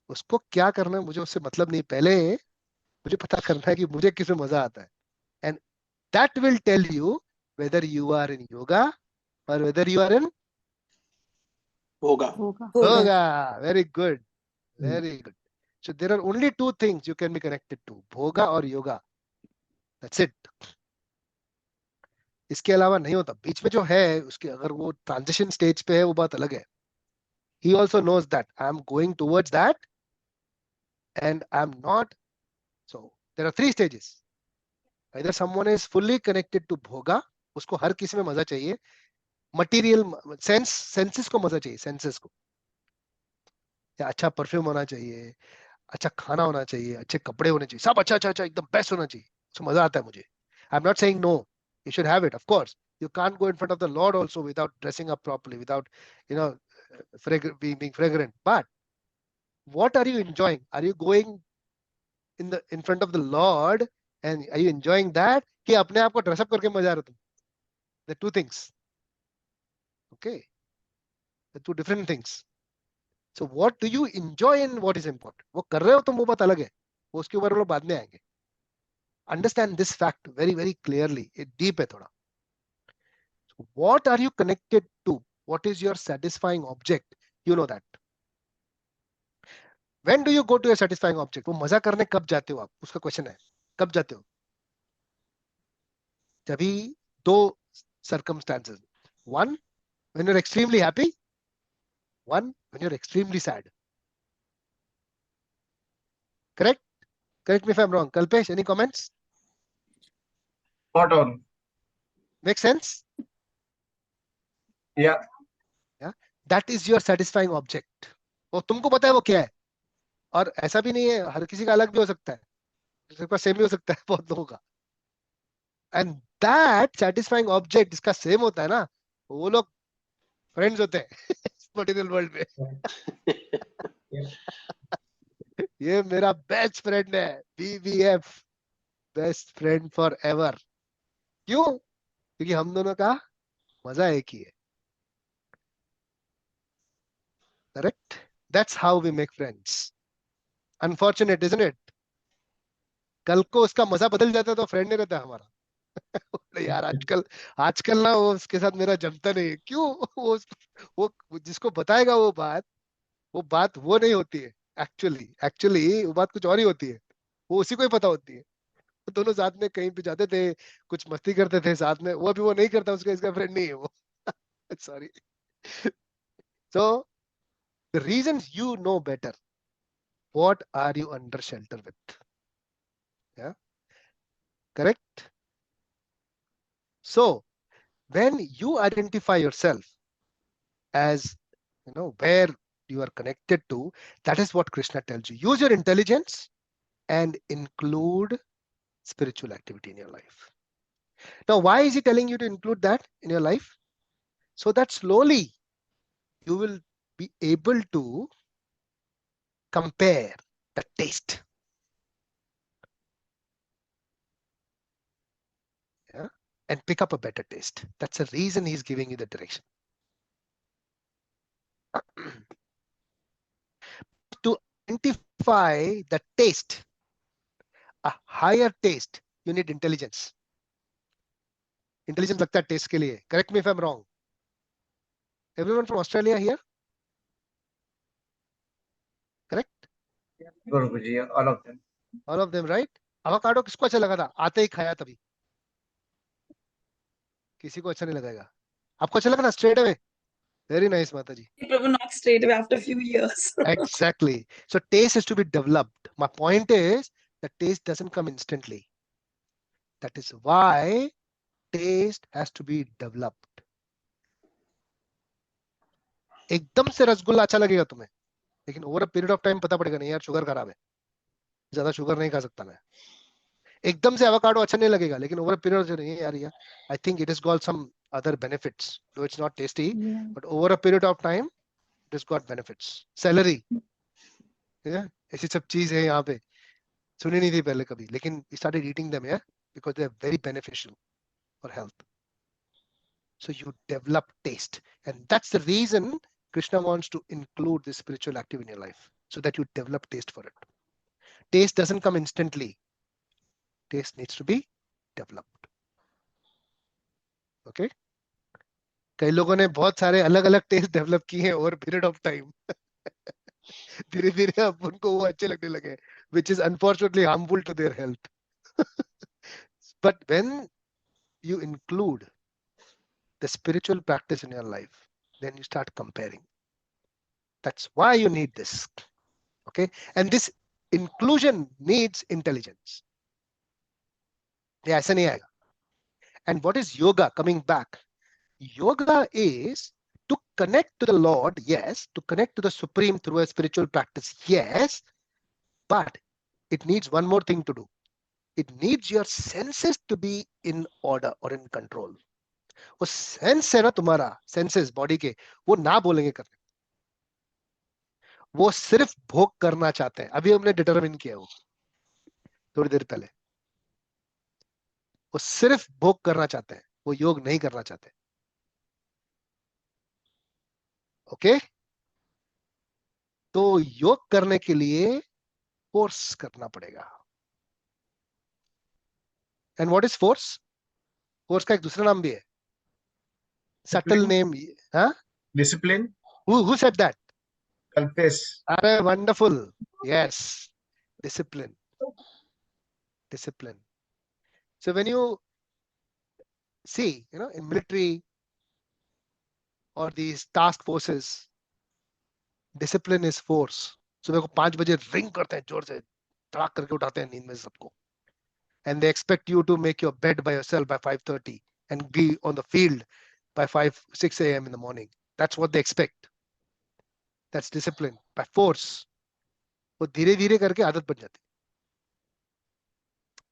उसको क्या करना है मुझे उससे मतलब नहीं पहले मुझे पता करना है कि मुझे किस में मजा आता है and that will tell you whether you are in yoga और whether you are in Hoga. Yoga. Hoga. Yoga very good very good so there are only two things you can be connected to bhoga or yoga that's it इसके अलावा नहीं होता बीच में जो है उसके अगर वो ट्रांजिशन स्टेज पे है वो बात अलग है he also knows that I am going towards that and I am not so there are three stages either someone is fully connected to bhoga उसको हर किसी में मजा चाहिए मटेरियल सेंसेस को मजा चाहिए सेंसेस को या अच्छा परफ्यूम होना चाहिए अच्छा खाना होना चाहिए अच्छे कपड़े होने चाहिए सब अच्छा अच्छा अच्छा एकदम बेस्ट होना चाहिए उसमें मजा आता है मुझे I am not saying no you should have it of course you can't go in front of the lord also without dressing up properly without you know being fragrant but what are you enjoying are you going in front of the lord and are you enjoying that कि अपने आप को dress up करके मजा आ रहा तुम the two things okay the two different things so what do you enjoy and what is important वो कर रहे हो तुम वो बात अलग है वो उसके ऊपर हम लोग बाद में आएंगे understand this fact very very clearly it deep है थोड़ा what are you connected to what is your satisfying object you know that when do you go to a satisfying object वो मजा करने कब जाते हो आप उसका क्वेश्चन है कब जाते हो तभी दो circumstances one when you're extremely happy one when you're extremely sad correct correct me if I'm wrong Kalpesh any comments Spot on. make sense Yeah. yeah that is your satisfying object वो तुमको पता है वो क्या है और ऐसा भी नहीं है हर किसी का अलग भी हो सकता है किसी का सेम भी हो सकता है बहुत लोगों का एंड दैट सेटिस्फाइंग ऑब्जेक्ट जिसका सेम होता है ना वो लोग फ्रेंड्स होते हैं मटेरियल वर्ल्ड में ये मेरा बेस्ट फ्रेंड है BBF best friend for ever क्यों क्योंकि हम दोनों का मजा एक ही है correct that's how we make friends unfortunate isn't it कल को उसका मजा बदल जाता तो फ्रेंड नहीं रहता हमारा। यार आजकल ना वो उसके साथ मेरा जमता नहीं है। क्यों? वो जिसको बताएगा वो बात वो नहीं होती है। एक्चुअली वो बात कुछ और ही होती है। वो उसी को ही पता होती है। तो दोनों साथ में कहीं पे जाते थे, कुछ मस्ती करते थे साथ में। वो अभी वो नहीं करता, उसका इसका फ्रेंड नहीं है वो। Sorry. So the reason you know better what are you under shelter with. Yeah, correct. So when you identify yourself as, where you are connected to, that is what Krishna tells you. Use your intelligence and include spiritual activity in your life. Now why is he telling you to include that in your life? So that slowly you will be able to compare the taste. Yeah, and pick up a better taste. That's the reason he's giving you the direction. To identify the taste, a higher taste, you need intelligence. Intelligence लगता है taste के लिए. Correct me if I'm wrong. Everyone from Australia here? Correct? Guruji, all of them. All of them, right? Avocado किसको अच्छा लगा था? आते ही खाया तभी. किसी को अच्छा नहीं लगेगा. आपको अच्छा लगा था straight away? Very nice, Mataji. Prabhu, not straight away after a few years. Exactly. So taste is to be developed. My point is the taste doesn't come instantly. That is why taste has to be developed. एकदम से रसगुल्ला अच्छा लगेगा तुम्हें, लेकिन over a period of time पता पड़ेगा नहीं यार शुगर खराब है, ज्यादा शुगर नहीं खा सकता मैं. एकदम से एवोकाडो अच्छा नहीं लगेगा, लेकिन ओवर अ पीरियड नहीं यार I think it is got some other benefits, though it's not tasty, but over a period of time it is got benefits. Salary, ऐसी सब चीज है यहाँ पे, सुनी नहीं थी पहले कभी, लेकिन we started eating them, yeah, because they are very beneficial for health. So you develop taste, and that's the reason Krishna wants to include this spiritual activity in your life, so that you develop taste for it. Taste doesn't come instantly. Taste needs to be developed. Okay? कई लोगों ने बहुत सारे अलग अलग test develop किए हैं over period of time. धीरे धीरे अब उनको वो अच्छे लगने लगे, which is unfortunately harmful to their health. But when you include the spiritual practice in your life, then you start comparing. That's why you need this. Okay, and this inclusion needs intelligence. ये ऐसा नहीं आएगा. And what is yoga? Coming back, yoga is to connect to the Lord, yes, to connect to the Supreme through a spiritual practice, yes, but it needs one more thing to do. It needs your senses to be in order or in control. वो sense है ना तुम्हारा, senses body के, वो ना बोलेंगे करने, वो सिर्फ भोग करना चाहते हैं. अभी हमने डिटरमिन किया वो थोड़ी देर पहले, वो सिर्फ भोग करना चाहते हैं, वो योग नहीं करना चाहते. ओके, तो योग करने के लिए फोर्स करना पड़ेगा. And what is force? Force का एक दूसरा नाम भी है, सटल नेम. हाँ, Discipline. who said that? Kalpesh. अरे wonderful. Yes, discipline. Discipline. So when you see, in military or these task forces, discipline is force. सुबह को 5 बजे रिंग करते हैं, जोर से धड़ाक करके उठाते हैं नींद में सबको, and they expect you to make your bed by yourself by 5:30 and be on the field by 6 a.m. in the morning. That's what they expect. That's discipline by force. वो धीरे धीरे करके आदत बन जाती.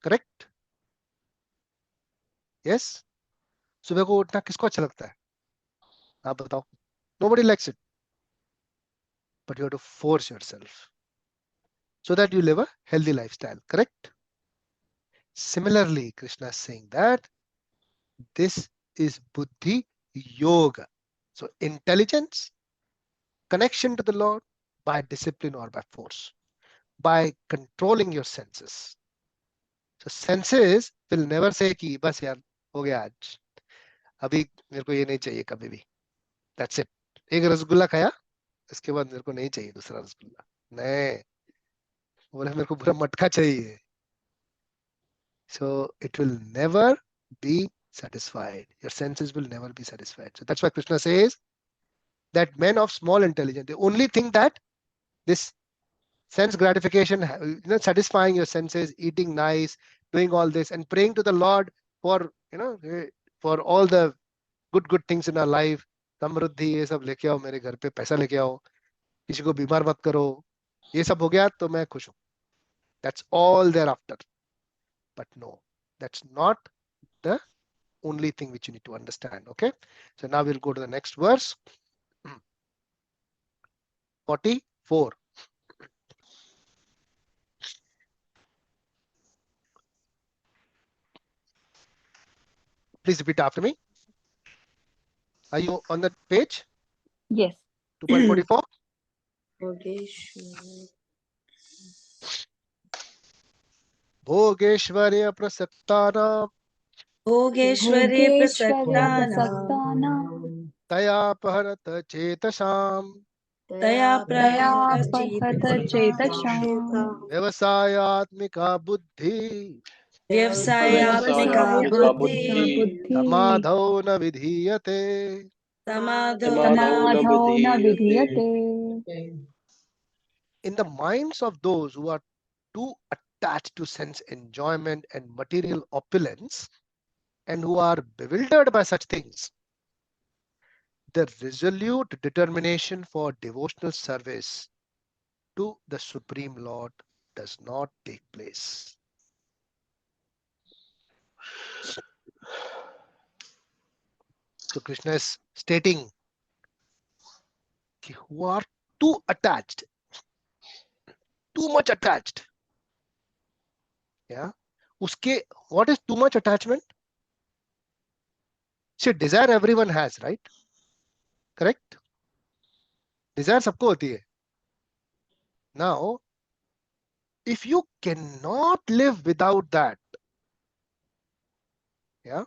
करेक्ट? यस. सुबह को उठना किसको अच्छा लगता है? आप बताओ. Nobody likes it, but you have to force yourself so that you live a healthy lifestyle. Correct? Similarly, Krishna is saying that this is buddhi yoga. So intelligence, connection to the Lord by discipline or by force, by controlling your senses. So senses will never say कि बस यार हो गया आज, अभी मेरे को ये नहीं चाहिए कभी भी. That's it. एक रसगुल्ला खाया, इसके बाद मेरे को नहीं चाहिए दूसरा रसगुल्ला. नहीं, बोले मेरे को पूरा मटका चाहिए. So it will never be satisfied. Your senses will never be satisfied. So that's why Krishna says that men of small intelligence, they only think that this sense gratification, satisfying your senses, eating nice, doing all this, and praying to the Lord for, for all the good things in our life. समृद्धि ये सब लेके आओ, मेरे घर पे पैसा लेके आओ, किसी को बीमार मत करो, ये सब हो गया तो मैं खुश हूं. That's all they're after. But no, that's not the only thing which you need to understand. Okay, so now we'll go to the next verse. 44. Please repeat after me. Are you on that page? Yes. 2.44. भोगेश्वर्य प्रसक्तानां भोगेश्वरे भोगेश्वर्य प्रसक्तानां प्रसक्तानां तयापहरत चेतसाम् तया तयापहत चेतसां व्यवसायात्मिका बुद्धि व्यवसायात्मिका व्यवसायात्मिका बुद्धि बुद्धिः समाधौ न विधीयते. समाधो समाधौ न विधीयते. विधीयते. In the minds of those who are too attached to sense enjoyment and material opulence, and who are bewildered by such things, the resolute determination for devotional service to the Supreme Lord does not take place. So Krishna is stating who are too attached, too much attached. Yeah. Uske, what is too much attachment? See, desire everyone has, right? Correct? Desire सबको होती है. Now, if you cannot live without that, yeah,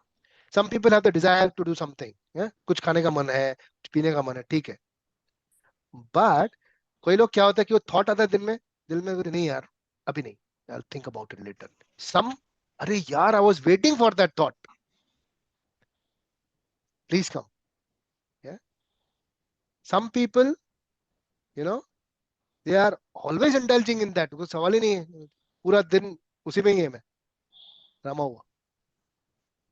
some people have the desire to do something, yeah, कुछ खाने का मन है, कुछ पीने का मन है, ठीक है. But कोई लोग क्या होता है कि वो थॉट आता है दिल में नहीं यार, अभी नहीं, I'll think about it later. Some, अरे यार, I was waiting for that thought. Please come. Yeah. Some people, they are always indulging in that. कुछ सवाल ही नहीं है, पूरा दिन उसी में ही है मैं रमा हुआ.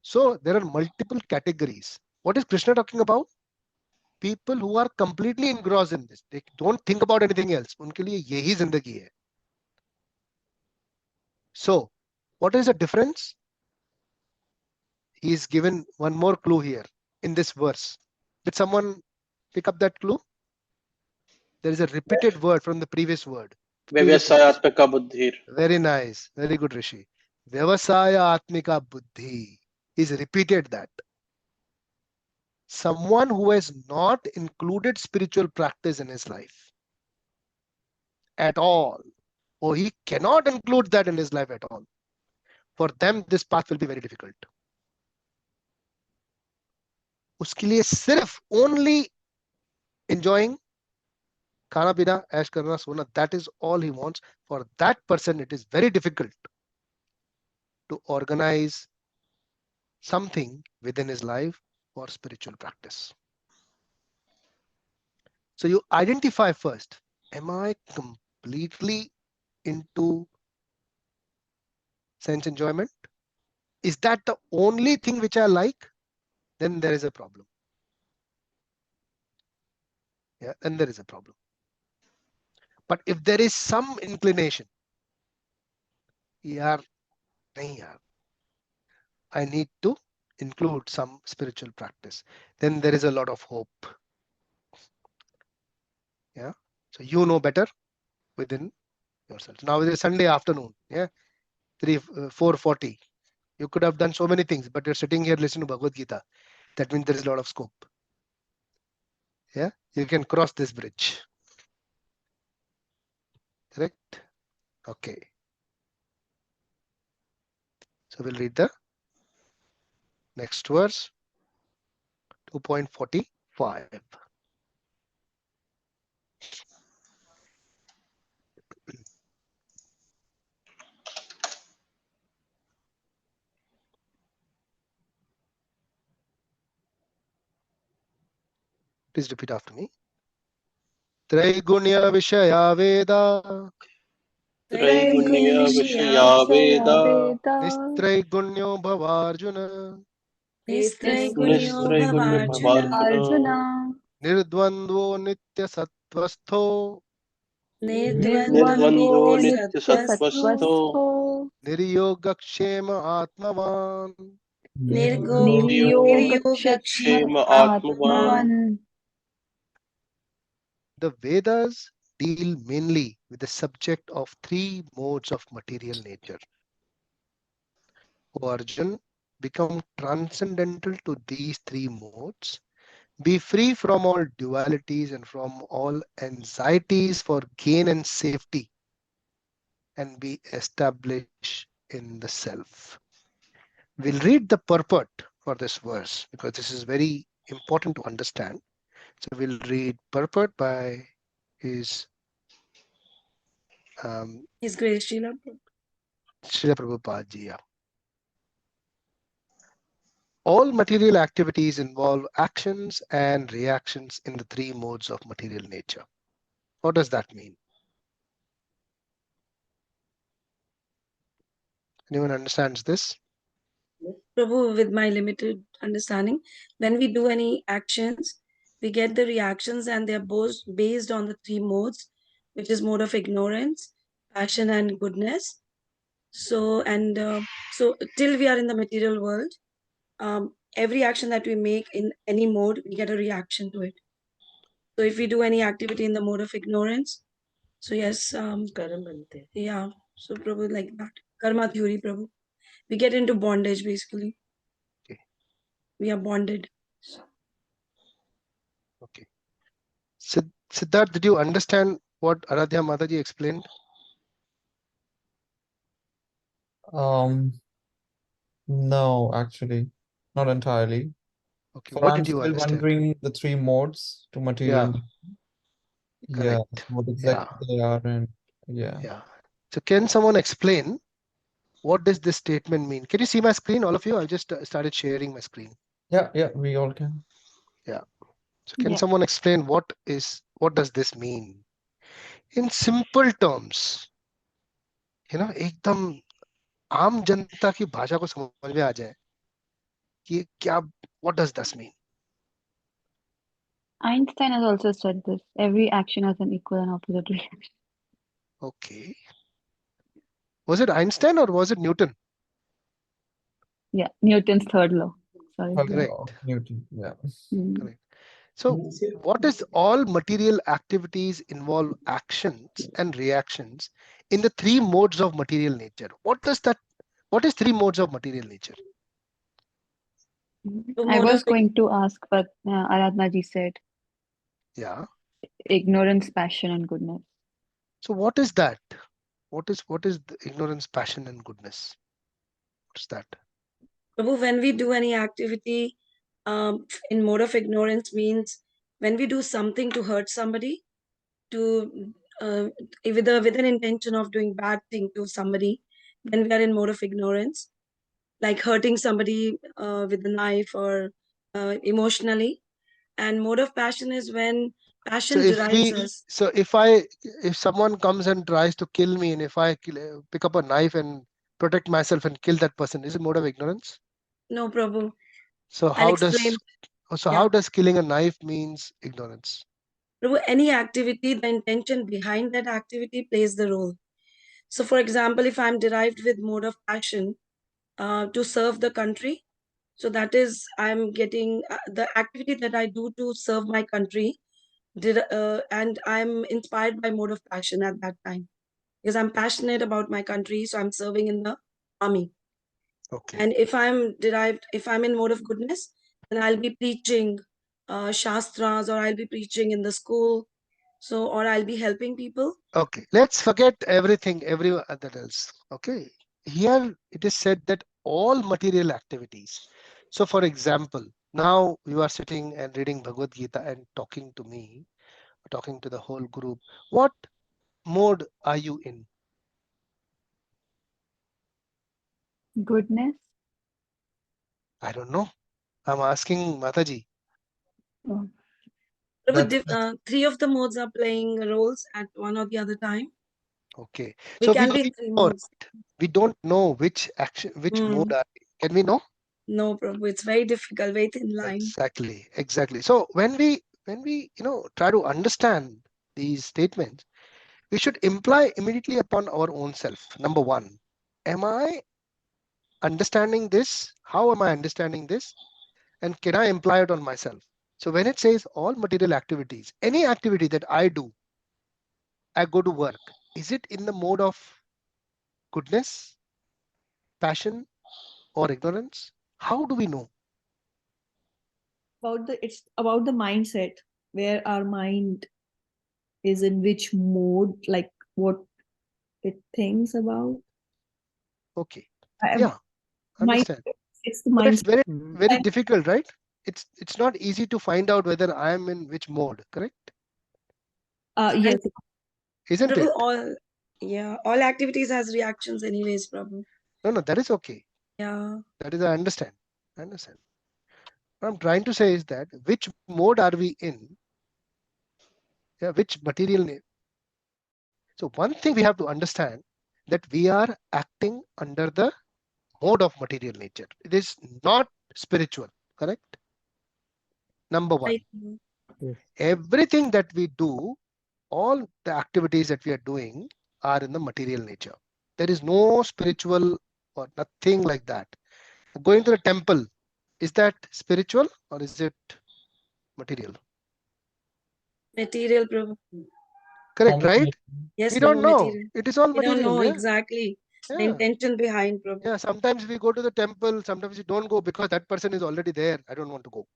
So there are multiple categories. What is Krishna talking about? People who are completely engrossed in this. They don't think about anything else. उनके लिए यही जिंदगी है. So, what is the difference? He is given one more clue here in this verse. Did someone pick up that clue? There is a repeated word from the previous word. व्यवसायात्मिका बुद्धि. Very nice. Very good, Rishi. Vyavasaya Atmika Buddhi. He's repeated that. Someone who has not included spiritual practice in his life at all, or he cannot include that in his life at all, for them this path will be very difficult. उसके लिए सिर्फ only enjoying, खाना पीना, ऐश करना, सोना, that is all he wants. For that person, it is very difficult to organize something within his life for spiritual practice. So you identify first, am I completely into sense enjoyment? Is that the only thing which I like? Then there is a problem. Yeah, then there is a problem. But if there is some inclination, yaar, nahi yaar, I need to include some spiritual practice, then there is a lot of hope. Yeah, so you know better within yourself. Now it is Sunday afternoon. Yeah, 4:40. You could have done so many things, but you're sitting here listening to Bhagavad Gita. That means there is a lot of scope. Yeah, you can cross this bridge. Correct? Okay. So we'll read the next verse, 2.45. Please repeat after me. Traigunya Vishaya Veda Traigunya Vishaya Veda Nistraigунyo Bhavarjuna Nistraigunyo Nistraigunya Bhavarjuna Bhavarjuna Nirdvandvo Nitya Sattvasto Nirdvandvam Nirvandho Nitya Nitya Sattvastu Sattvasto Niryogakshema Atmavan. Niryogakshema Niryogakshema Atmavan. Atmavan. The Vedas deal mainly with the subject of three modes of material nature. O Arjun, become transcendental to these three modes. Be free from all dualities and from all anxieties for gain and safety, and be established in the self. We'll read the purport for this verse because this is very important to understand. So we'll read purport by his His Grace Srila Srila Prabhupada Ji. All material activities involve actions and reactions in the three modes of material nature. What does that mean? Anyone understands this? Prabhu, with my limited understanding, when we do any actions, we get the reactions and they're both based on the three modes, which is mode of ignorance, passion, and goodness. So, so till we are in the material world, every action that we make in any mode, we get a reaction to it. So if we do any activity in the mode of ignorance, so yes, yeah, so Prabhu, like that. Karma theory, Prabhu. We get into bondage basically. Okay. We are bonded. Okay. Siddharth, did you understand what Aradhya Mataji explained? No, actually, not entirely. Okay. For What I'm did you still understand? wondering the three modes to material. Yeah, correct. what exactly they are, and yeah. Yeah. So can someone explain what does this statement mean? Can you see my screen, all of you? I just started sharing my screen. Yeah, we all can. Yeah. So can Yeah. someone explain what does this mean? In simple terms, एकदम आम जनता की भाषा को समझ में आ जाए कि क्या, what does this mean? Einstein has also said this. Every action has an equal and opposite reaction. Okay. Was it Einstein or was it Newton? Yeah, Newton's third law. Sorry. Third Correct. law of Newton. Yeah. Mm. Correct. So what is all material activities involve actions and reactions in the three modes of material nature? What is three modes of material nature? So I mode was of going to ask, but Aradhana ji said Yeah. ignorance, passion, and goodness. So what is that? What is the ignorance, passion, and goodness? What's that? Prabhu, when we do any activity in mode of ignorance means when we do something to hurt somebody, to with an intention of doing bad thing to somebody, then we are in mode of ignorance, like hurting somebody with a knife or emotionally. And mode of passion is when So passion if drives us. if someone comes and tries to kill me, and if I pick up a knife and protect myself and kill that person, is it mode of ignorance? No, Prabhu. So I'll explain. how does killing a knife means ignorance? Prabhu, any activity, the intention behind that activity plays the role. So, for example, if I'm derived with mode of passion to serve the country, so that is I'm getting the activity that I do to serve my country, and I'm inspired by mode of passion at that time because I'm passionate about my country, so I'm serving in the army. Okay. And if I'm in mode of goodness, then I'll be preaching shastras, or I'll be preaching in the school, so or I'll be helping people. Okay. Let's forget everything, every other else. Okay. Here it is said that all material activities. So for example, now you are sitting and reading Bhagavad Gita and talking to me, talking to the whole group. What mode are you in? Goodness. I don't know. I'm asking Mataji. Oh, Prabhu, three of the modes are playing roles at one or the other time. Okay. We So can we be in only three know, modes. we don't know which action, which mode are we. Can we know? No, Prabhu, it's very difficult, very thin line. Exactly. So when we try to understand these statements, we should imply immediately upon our own self. Number one, am I understanding this? How am I understanding this? And can I imply it on myself? So when it says all material activities, any activity that I do, I go to work, is it in the mode of goodness, passion, or ignorance? How do we know? It's about the mindset, where our mind is in which mode, like what it thinks about. Okay. I- Yeah, mind, understand. it's the But it's mindset. very difficult, right? It's not easy to find out whether I am in which mode, correct? Yes. Isn't Prabhu, it? all activities has reactions anyways, Prabhu. No, that is okay. Yeah. That is, I understand. What I'm trying to say is that which mode are we in? Yeah, which material. So one thing we have to understand that we are acting under the mode of material nature. It is not spiritual, correct? Number one, Right. everything that we do, all the activities that we are doing are in the material nature. There is no spiritual or nothing like that. Going to the temple, is that spiritual or is it material? Material, Prabhu. Correct, right? Yes, We don't Prabhu, know. material. It is all We don't material. know Yeah? exactly the Yeah. intention behind, Prabhu. Yeah, sometimes we go to the temple, sometimes we don't go because that person is already there. I don't want to go.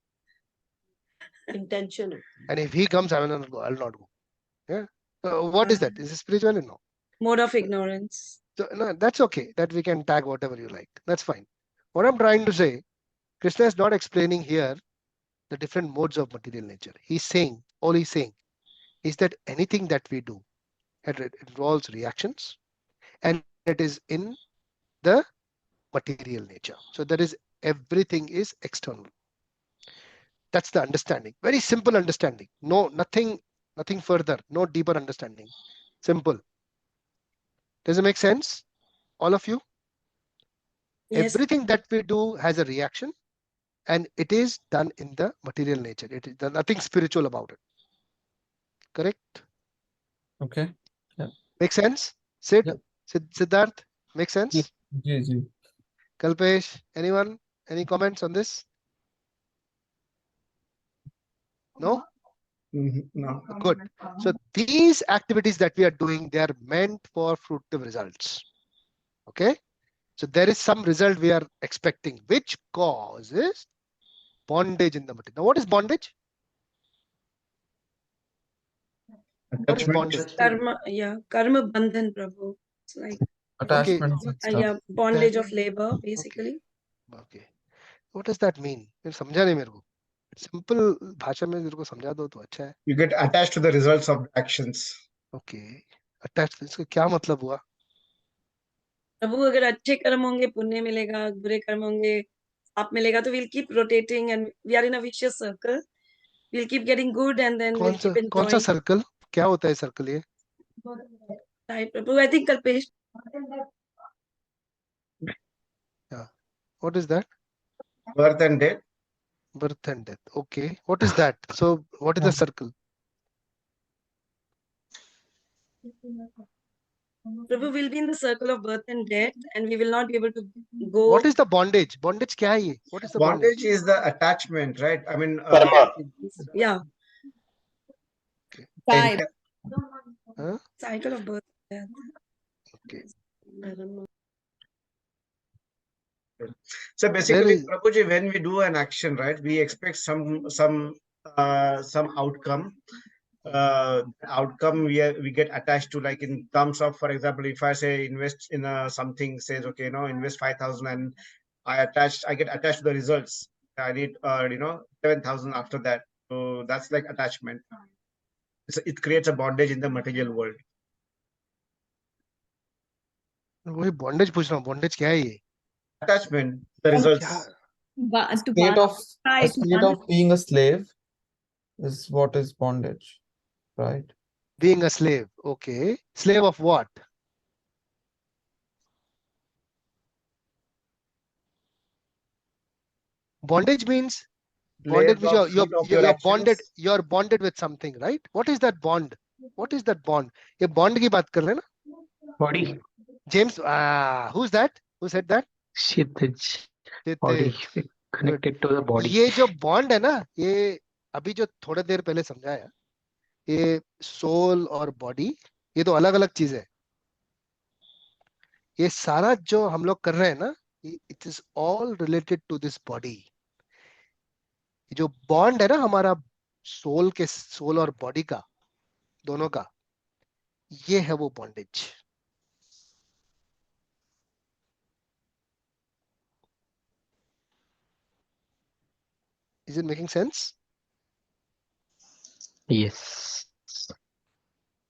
Intention. And if he comes, I will not go. I'll not go. Yeah. So what is that? Is it spiritual or no? Mode of ignorance. So no, that's okay. That we can tag whatever you like. That's fine. What I'm trying to say, Krishna is not explaining here the different modes of material nature. He's saying, all he's saying is that anything that we do, it involves reactions and it is in the material nature. So there is everything is external. That's the understanding. Very simple understanding. No, nothing further. No deeper understanding. Simple. Does it make sense? All of you? Yes. Everything that we do has a reaction and it is done in the material nature. It is nothing spiritual about it. Correct? Okay. Yeah. Make sense? Sid? Yeah. Siddharth? Make sense? Ji, ji. Kalpesh? Anyone? Any comments on this? No? No. Good. So these activities that we are doing, they are meant for fruitive results. Okay. So there is some result we are expecting, which causes bondage in the material. Now, what is bondage? What is bondage? Karma, Karma bandhan, Prabhu. It's like Attachments and stuff. bondage of labor, basically. Okay. What does that mean? फिर समझा नहीं मेरे को. Simple भाषा में मेरे को समझा दो तो अच्छा है. You get attached to the results of actions. Okay. Attached. इसका क्या मतलब हुआ? प्रभु अगर अच्छे कर्म होंगे पुण्य मिलेगा, बुरे कर्म होंगे पाप मिलेगा, तो we'll keep rotating and we are in a vicious circle. We'll keep getting good and then we'll keep कौन सा enjoying. सर्कल? क्या होता है सर्कल ये? Right, Prabhu. I think Kalpesh. Yeah. What is that? Birth and death. Birth and death. Okay. What is that? So what is the circle? Prabhu will be in the circle of birth and death and we will not be able to go. What is the bondage? Bondage क्या है ये? What is the bondage? Bondage is the attachment, right? I mean, Karma. Yeah. and- Huh? Cycle of birth and death. Okay. I don't know. So basically, is- Prabhuji, when we do an action, right, we expect some outcome. Outcome we get attached to, like in terms of, for example, if I say invest in something, says okay, invest 5,000 and I get attached to the results. I need 7,000 after that. So that's like attachment. It creates a bondage in the material world. वही bondage पूछ रहा हूँ, bondage क्या है ये? Attachment, the And results. क्या? Ba- to State of try a to state of being a slave is what is bondage, right? Being a slave. Okay. Slave of what? Bondage means Layers of you're fruit of your actions. you're bonded with something, right? What is that bond? What is that bond? ये bond की बात कर रहे हैं ना? Body. James, who's that? Who said that? Kshitij. Body. Kshitij. Connected to the body. ये जो bond है ना, ये अभी जो थोड़ी देर पहले समझाया, ये सोल और बॉडी, ये तो अलग अलग चीज है. ये सारा जो हम लोग कर रहे हैं ना, it is all related to this body. जो बॉन्ड है ना हमारा सोल और बॉडी का, दोनों का, ये है वो bondage. Is it making sense? Yes.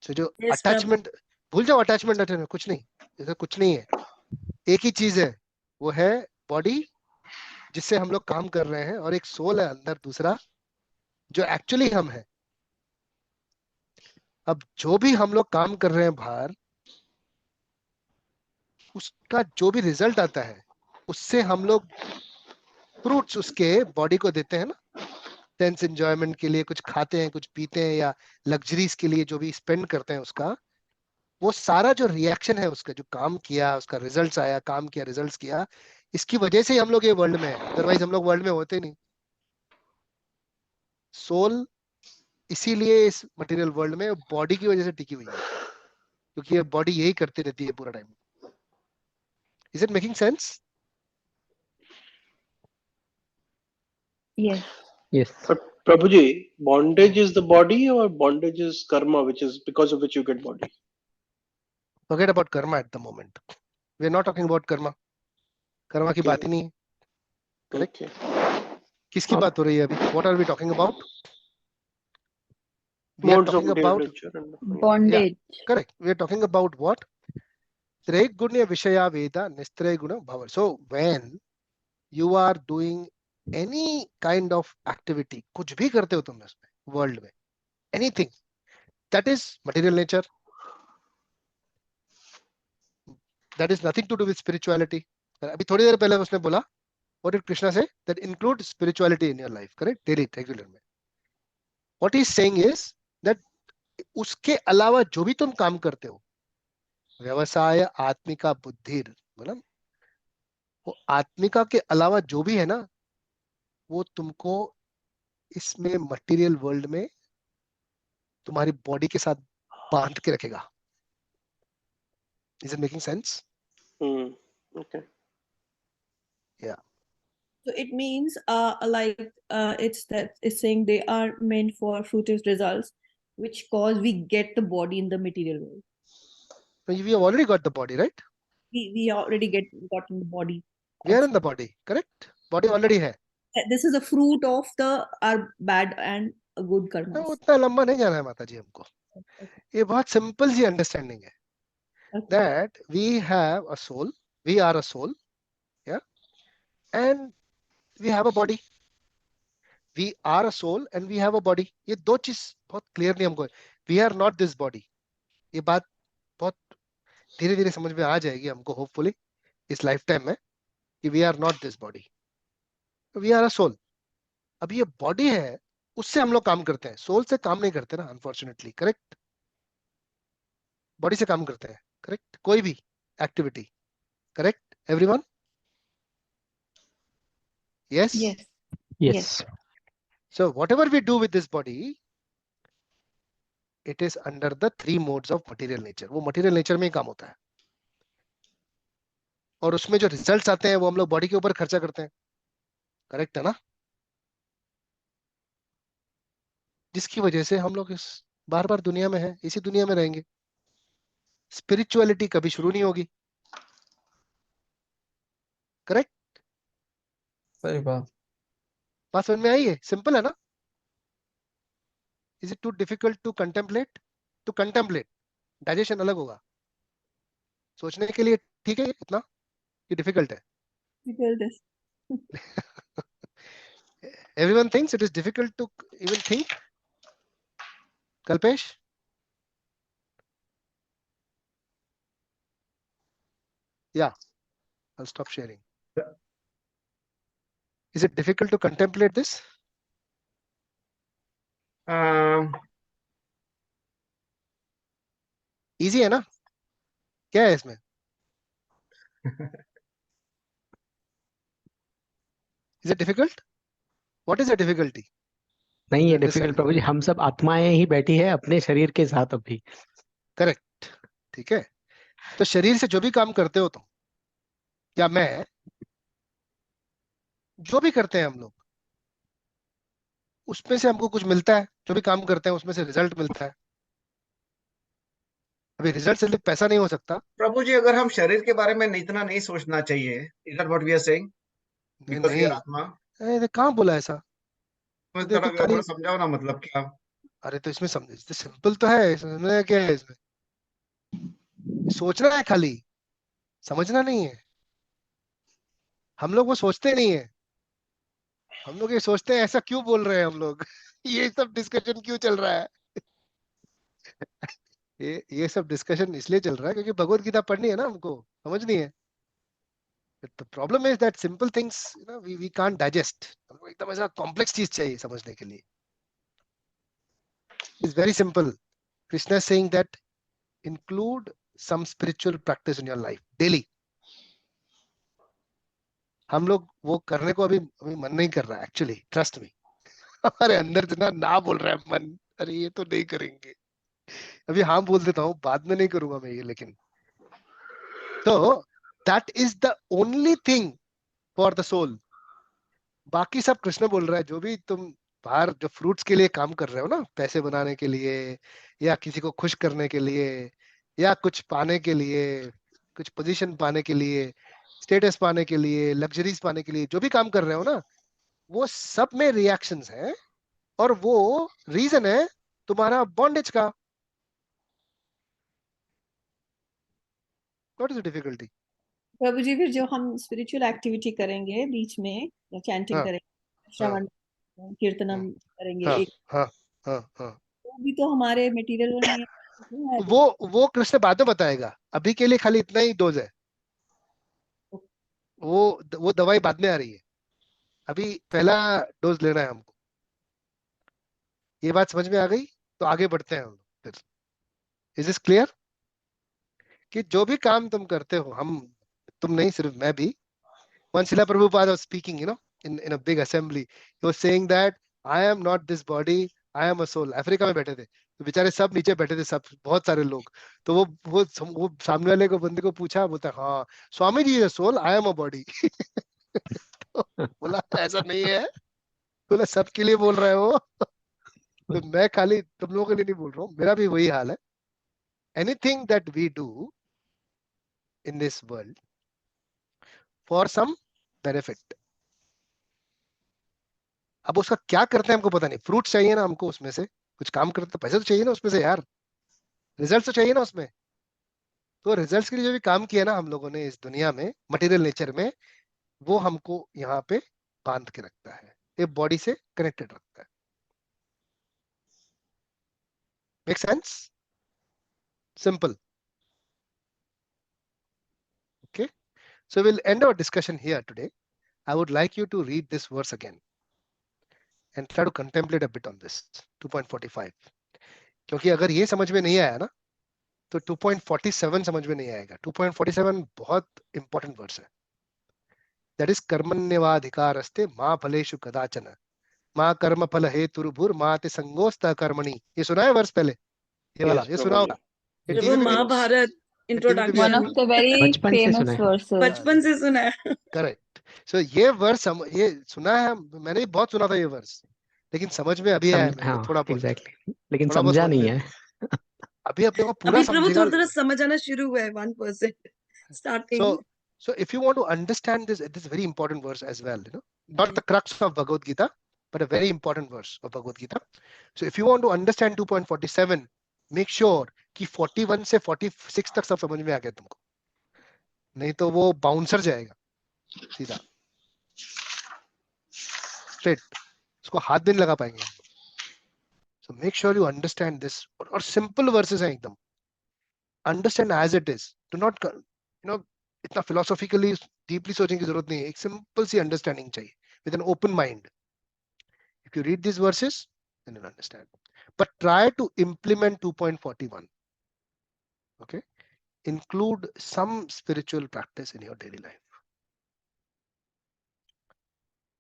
तो जो Yes, अटैचमेंट, भूल जाओ अटैचमेंट, कुछ नहीं, ऐसा कुछ नहीं है. एक ही चीज है, वो है बॉडी जिससे हम लोग काम कर रहे हैं, और एक सोल है अंदर दूसरा जो एक्चुअली हम है. अब जो भी हम लोग काम कर रहे हैं बाहर, उसका जो भी रिजल्ट आता है, उससे हम लोग फ्रूट्स उसके बॉडी को देते हैं ना. सेंस एंजॉयमेंट के लिए कुछ खाते हैं, कुछ पीते हैं, या लग्जरीज के लिए जो भी स्पेंड करते हैं, उसका वो सारा जो रिएक्शन है, उसका जो काम किया, उसका रिजल्ट्स आया, काम किया, रिजल्ट्स किया, इसकी वजह से ही हम लोग ये वर्ल्ड में है. अदरवाइज हम लोग वर्ल्ड में होते नहीं. सोल इसीलिए इस मटेरियल वर्ल्ड में बॉडी की वजह से टिकी हुई है, क्योंकि ये बॉडी यही करती रहती है पूरा time. Is it making sense? yes. Yes. But Prabhuji, bondage is the body or bondage is karma, which is because of which you get body? Forget about karma at the moment. We are not talking about karma. Karma की Okay. बात ही नहीं है. Correct? Okay. किसकी बात हो रही है अभी? What are we talking about? We are Modes of talking material about nature and Bondage. correct. We are talking about what? Trigunya Vishaya Veda Nistriguna Bhava. So when you are doing any kind of activity, कुछ भी करते हो तुम इसमें world में, anything, that is material nature. That is nothing to do with spirituality. अभी थोड़ी देर पहले उसने बोला, what did Krishna say? That includes spirituality in your life, correct? Daily, regular में. What he's saying is that उसके अलावा जो भी तुम काम करते हो, व्यवसाय आत्मिका बुद्धि, मतलब वो आत्मिका के अलावा जो भी है ना, वो तुमको इसमें मटेरियल वर्ल्ड में तुम्हारी बॉडी के साथ बांध के रखेगा. Is it making sense? Okay. Yeah. So it means it's saying they are meant for fruitive results, which cause we get the body in the material world. So we have already got the body, right? We already gotten the body. We are in the body, correct? Body already है. This is a fruit of our bad and good हाँ, karmas. उतना लंबा नहीं जाना है माता जी हमको. ये बहुत सिंपल सी अंडरस्टैंडिंग है. Okay. That we have a soul, we are a soul, yeah, and we have a body. We are a soul and we have a body. ये दो चीज बहुत क्लियरली हमको है. We are not this body. ये बात बहुत धीरे धीरे समझ में आ जाएगी हमको, होपफुली इस लाइफ टाइम में, कि we are not this body. We are a soul. अब ये बॉडी है, उससे हम लोग काम करते हैं, सोल से काम नहीं करते ना, अनफॉर्चुनेटली. करेक्ट? बॉडी से काम करते हैं. करेक्ट? कोई भी activity. Correct everyone? Yes? Yes. Yes. So whatever we do with this body, it is under the three modes of material nature. वो material nature में ही काम होता है, और उसमें जो रिजल्ट्स आते हैं वो हम लोग बॉडी के ऊपर खर्चा करते हैं. करेक्ट है ना? जिसकी वजह से हम लोग इस बार बार दुनिया में हैं, इसी दुनिया में रहेंगे. स्पिरिचुअलिटी कभी शुरू नहीं होगी. करेक्ट? सही बात। बात समझ में आई है? सिंपल है ना? Is it too difficult to contemplate? To contemplate, digestion अलग होगा, सोचने के लिए ठीक है इतना कि डिफिकल्ट है? Difficult is- Everyone thinks it is difficult to even think. Kalpesh? Yeah, I'll stop sharing. Is it difficult to contemplate this? Easy है ना? क्या है इसमें? Is it difficult? What is the difficulty? नहीं in है difficult understanding? प्रभु जी, हम सब आत्माएं ही बैठी है अपने शरीर के साथ अभी। Correct. ठीक है, तो शरीर से जो भी काम करते हो तुम या मैं, जो भी करते हैं हम लोग, उसमें से हमको कुछ मिलता है। जो भी काम करते हैं उसमें से रिजल्ट मिलता है। अभी रिजल्ट से सिर्फ पैसा नहीं हो सकता। प्रभु जी, अगर हम शरीर के बारे में इतना नहीं सोचना चाहिए, is that what we are saying? Because we are नहीं, आत्मा। अरे कहाँ बोला ऐसा? तो तो देखो थोड़ा खाली, थोड़ा समझाओ ना, मतलब क्या? अरे तो इसमें समझ, सिंपल तो है, समझना क्या है इसमें? सोचना है खाली, समझना नहीं है। हम लोग वो सोचते नहीं है। हम लोग ये सोचते हैं ऐसा क्यों बोल रहे हैं हम लोग ये सब डिस्कशन क्यों चल रहा है? ये सब डिस्कशन इसलिए चल रहा है क्योंकि भगवत गीता पढ़नी है ना, हमको समझनी है। The problem is that simple things we can't digest. हमको एकदम ऐसा कॉम्प्लेक्स चीज चाहिए समझने के लिए। It's very simple. Krishna is saying that include some spiritual practice in your life daily. हम लोग वो करने को अभी मन नहीं कर रहा है एक्चुअली, ट्रस्ट मी हमारे अंदर इतना ना बोल रहा है मन, अरे ये तो नहीं करेंगे। अभी हाँ बोल देता हूँ, बाद में नहीं करूंगा मैं ये, लेकिन तो that is the only thing for the soul. बाकी सब कृष्ण बोल रहा है। जो भी तुम बाहर जो फ्रूट्स के लिए काम कर रहे हो ना, पैसे बनाने के लिए या किसी को खुश करने के लिए या कुछ पाने के लिए, कुछ पोजीशन पाने के लिए, स्टेटस पाने के लिए, लग्जरीज पाने के लिए, जो भी काम कर रहे हो ना, वो सब में रिएक्शंस हैं। और वो रीजन है तुम्हारा बॉन्डेज का। What is the difficulty? Prabhu ji, फिर जो हम स्पिरिचुअल एक्टिविटी करेंगे बीच में, या चैंटिंग हाँ करेंगे, हाँ श्रवण, कीर्तनम करेंगे हाँ एक, हाँ हाँ हाँ। वो भी तो हमारे मटेरियल वर्ल्ड में है। वो कृष्ण बाद में बताएगा, अभी के लिए खाली इतना ही डोज है। वो दवाई बाद में आ रही है, अभी पहला डोज लेना है हमको। ये बात समझ में आ गई? तो आगे बढ़ते हैं हम लोग फिर। Is this clear? कि जो भी काम तुम करते हो, हम, तुम नहीं, सिर्फ मैं भी। When Srila Prabhupada was speaking, in a big assembly, he was saying that I am not this body, I am a soul. Africa में बैठे थे तो बेचारे सब नीचे बैठे थे, सब बहुत सारे लोग। तो वो सामने वाले को, बंदे को पूछा, बोलता हाँ Swami ji is soul, I am a body तो बोला ऐसा नहीं है। बोला सबके लिए बोल रहे हो तो मैं खाली तुम लोगों के लिए नहीं बोल रहा हूँ, मेरा भी वही हाल है। Anything that we do in this world for some benefit. अब उसका क्या करते हैं हमको पता नहीं। फ्रूट चाहिए ना हमको, उसमें से कुछ काम करते तो पैसे तो चाहिए ना उसमें से यार, रिजल्ट तो चाहिए ना उसमें। तो रिजल्ट्स के लिए जो भी काम किया ना हम लोगों ने इस दुनिया में, मटेरियल नेचर में, वो हमको यहाँ पे बांध के रखता है, ये बॉडी से कनेक्टेड रखता है। Make sense? Simple. Okay, so we'll end our discussion here today. I would like you to read this verse again and try to contemplate a bit on this 2.45. क्योंकि अगर ये समझ में नहीं आया ना, तो 2.47 समझ में नहीं आएगा। 2.47 बहुत इंपॉर्टेंट वर्स है। दैट इज कर्मण्यवाधिकारस्ते मां फलेषु कदाचन मां कर्म फल हेतुर्भुर मां ते संगोस्त कर्मणि। ये सुना है वर्स पहले? ये वाला Yes, ये सुना Prabhuji. होगा, ये जब वो टीवी पे भी, महाभारत ये टीवी पे भी One इंट्रोडक्शन आता of है। the very बचपन से सुना famous है। verses. बचपन से सुना है। करेक्ट। सो ये वर्स ये सुना है, मैंने भी बहुत सुना था ये वर्स, लेकिन समझ में अभी आया है मेरे को हाँ थोड़ा बहुत, एग्जैक्टली, लेकिन थोड़ा बहुत समझा समझ नहीं में। है। अभी अपने को पूरा अभी प्रभु समझेगा। थोड़ा थोड़ा समझ आना शुरू हुआ है, 1% So, starting. so if you want to understand this, it is very important verse as well. not the crux of Bhagavad Gita, but a very important verse of Bhagavad Gita. So if you want to understand 2.47, make sure कि 41 से 46 तक सब समझ में आ गया तुमको, नहीं तो वो बाउंसर जाएगा सीधा स्ट्रेट, उसको हाथ भी नहीं लगा पाएंगे हम लोग. So make sure you understand this. और simple verses हैं एकदम. Understand as it is. Do not, इतना philosophically deeply सोचने की जरूरत नहीं है. एक simple सी understanding चाहिए with an open mind. If you read these verses, then you'll understand. But try to implement 2.41. Okay, include some spiritual practice in your daily life.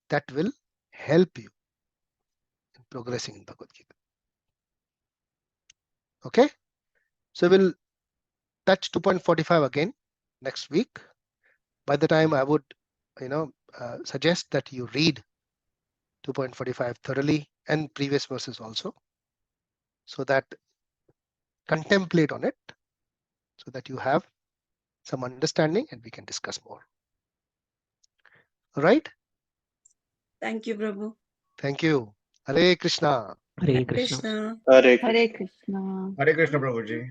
That will help you in progressing in Bhagavad Gita. Okay, so we'll touch 2.45 again next week. By the time, I would, suggest that you read 2.45 thoroughly and previous verses also, so that contemplate on it, so that you have some understanding and we can discuss more. All right? Thank you, Prabhu. Thank you. Hare Krishna. Hare Hare Krishna. Krishna. Hare Hare Krishna. Krishna. Hare Krishna, Prabhuji.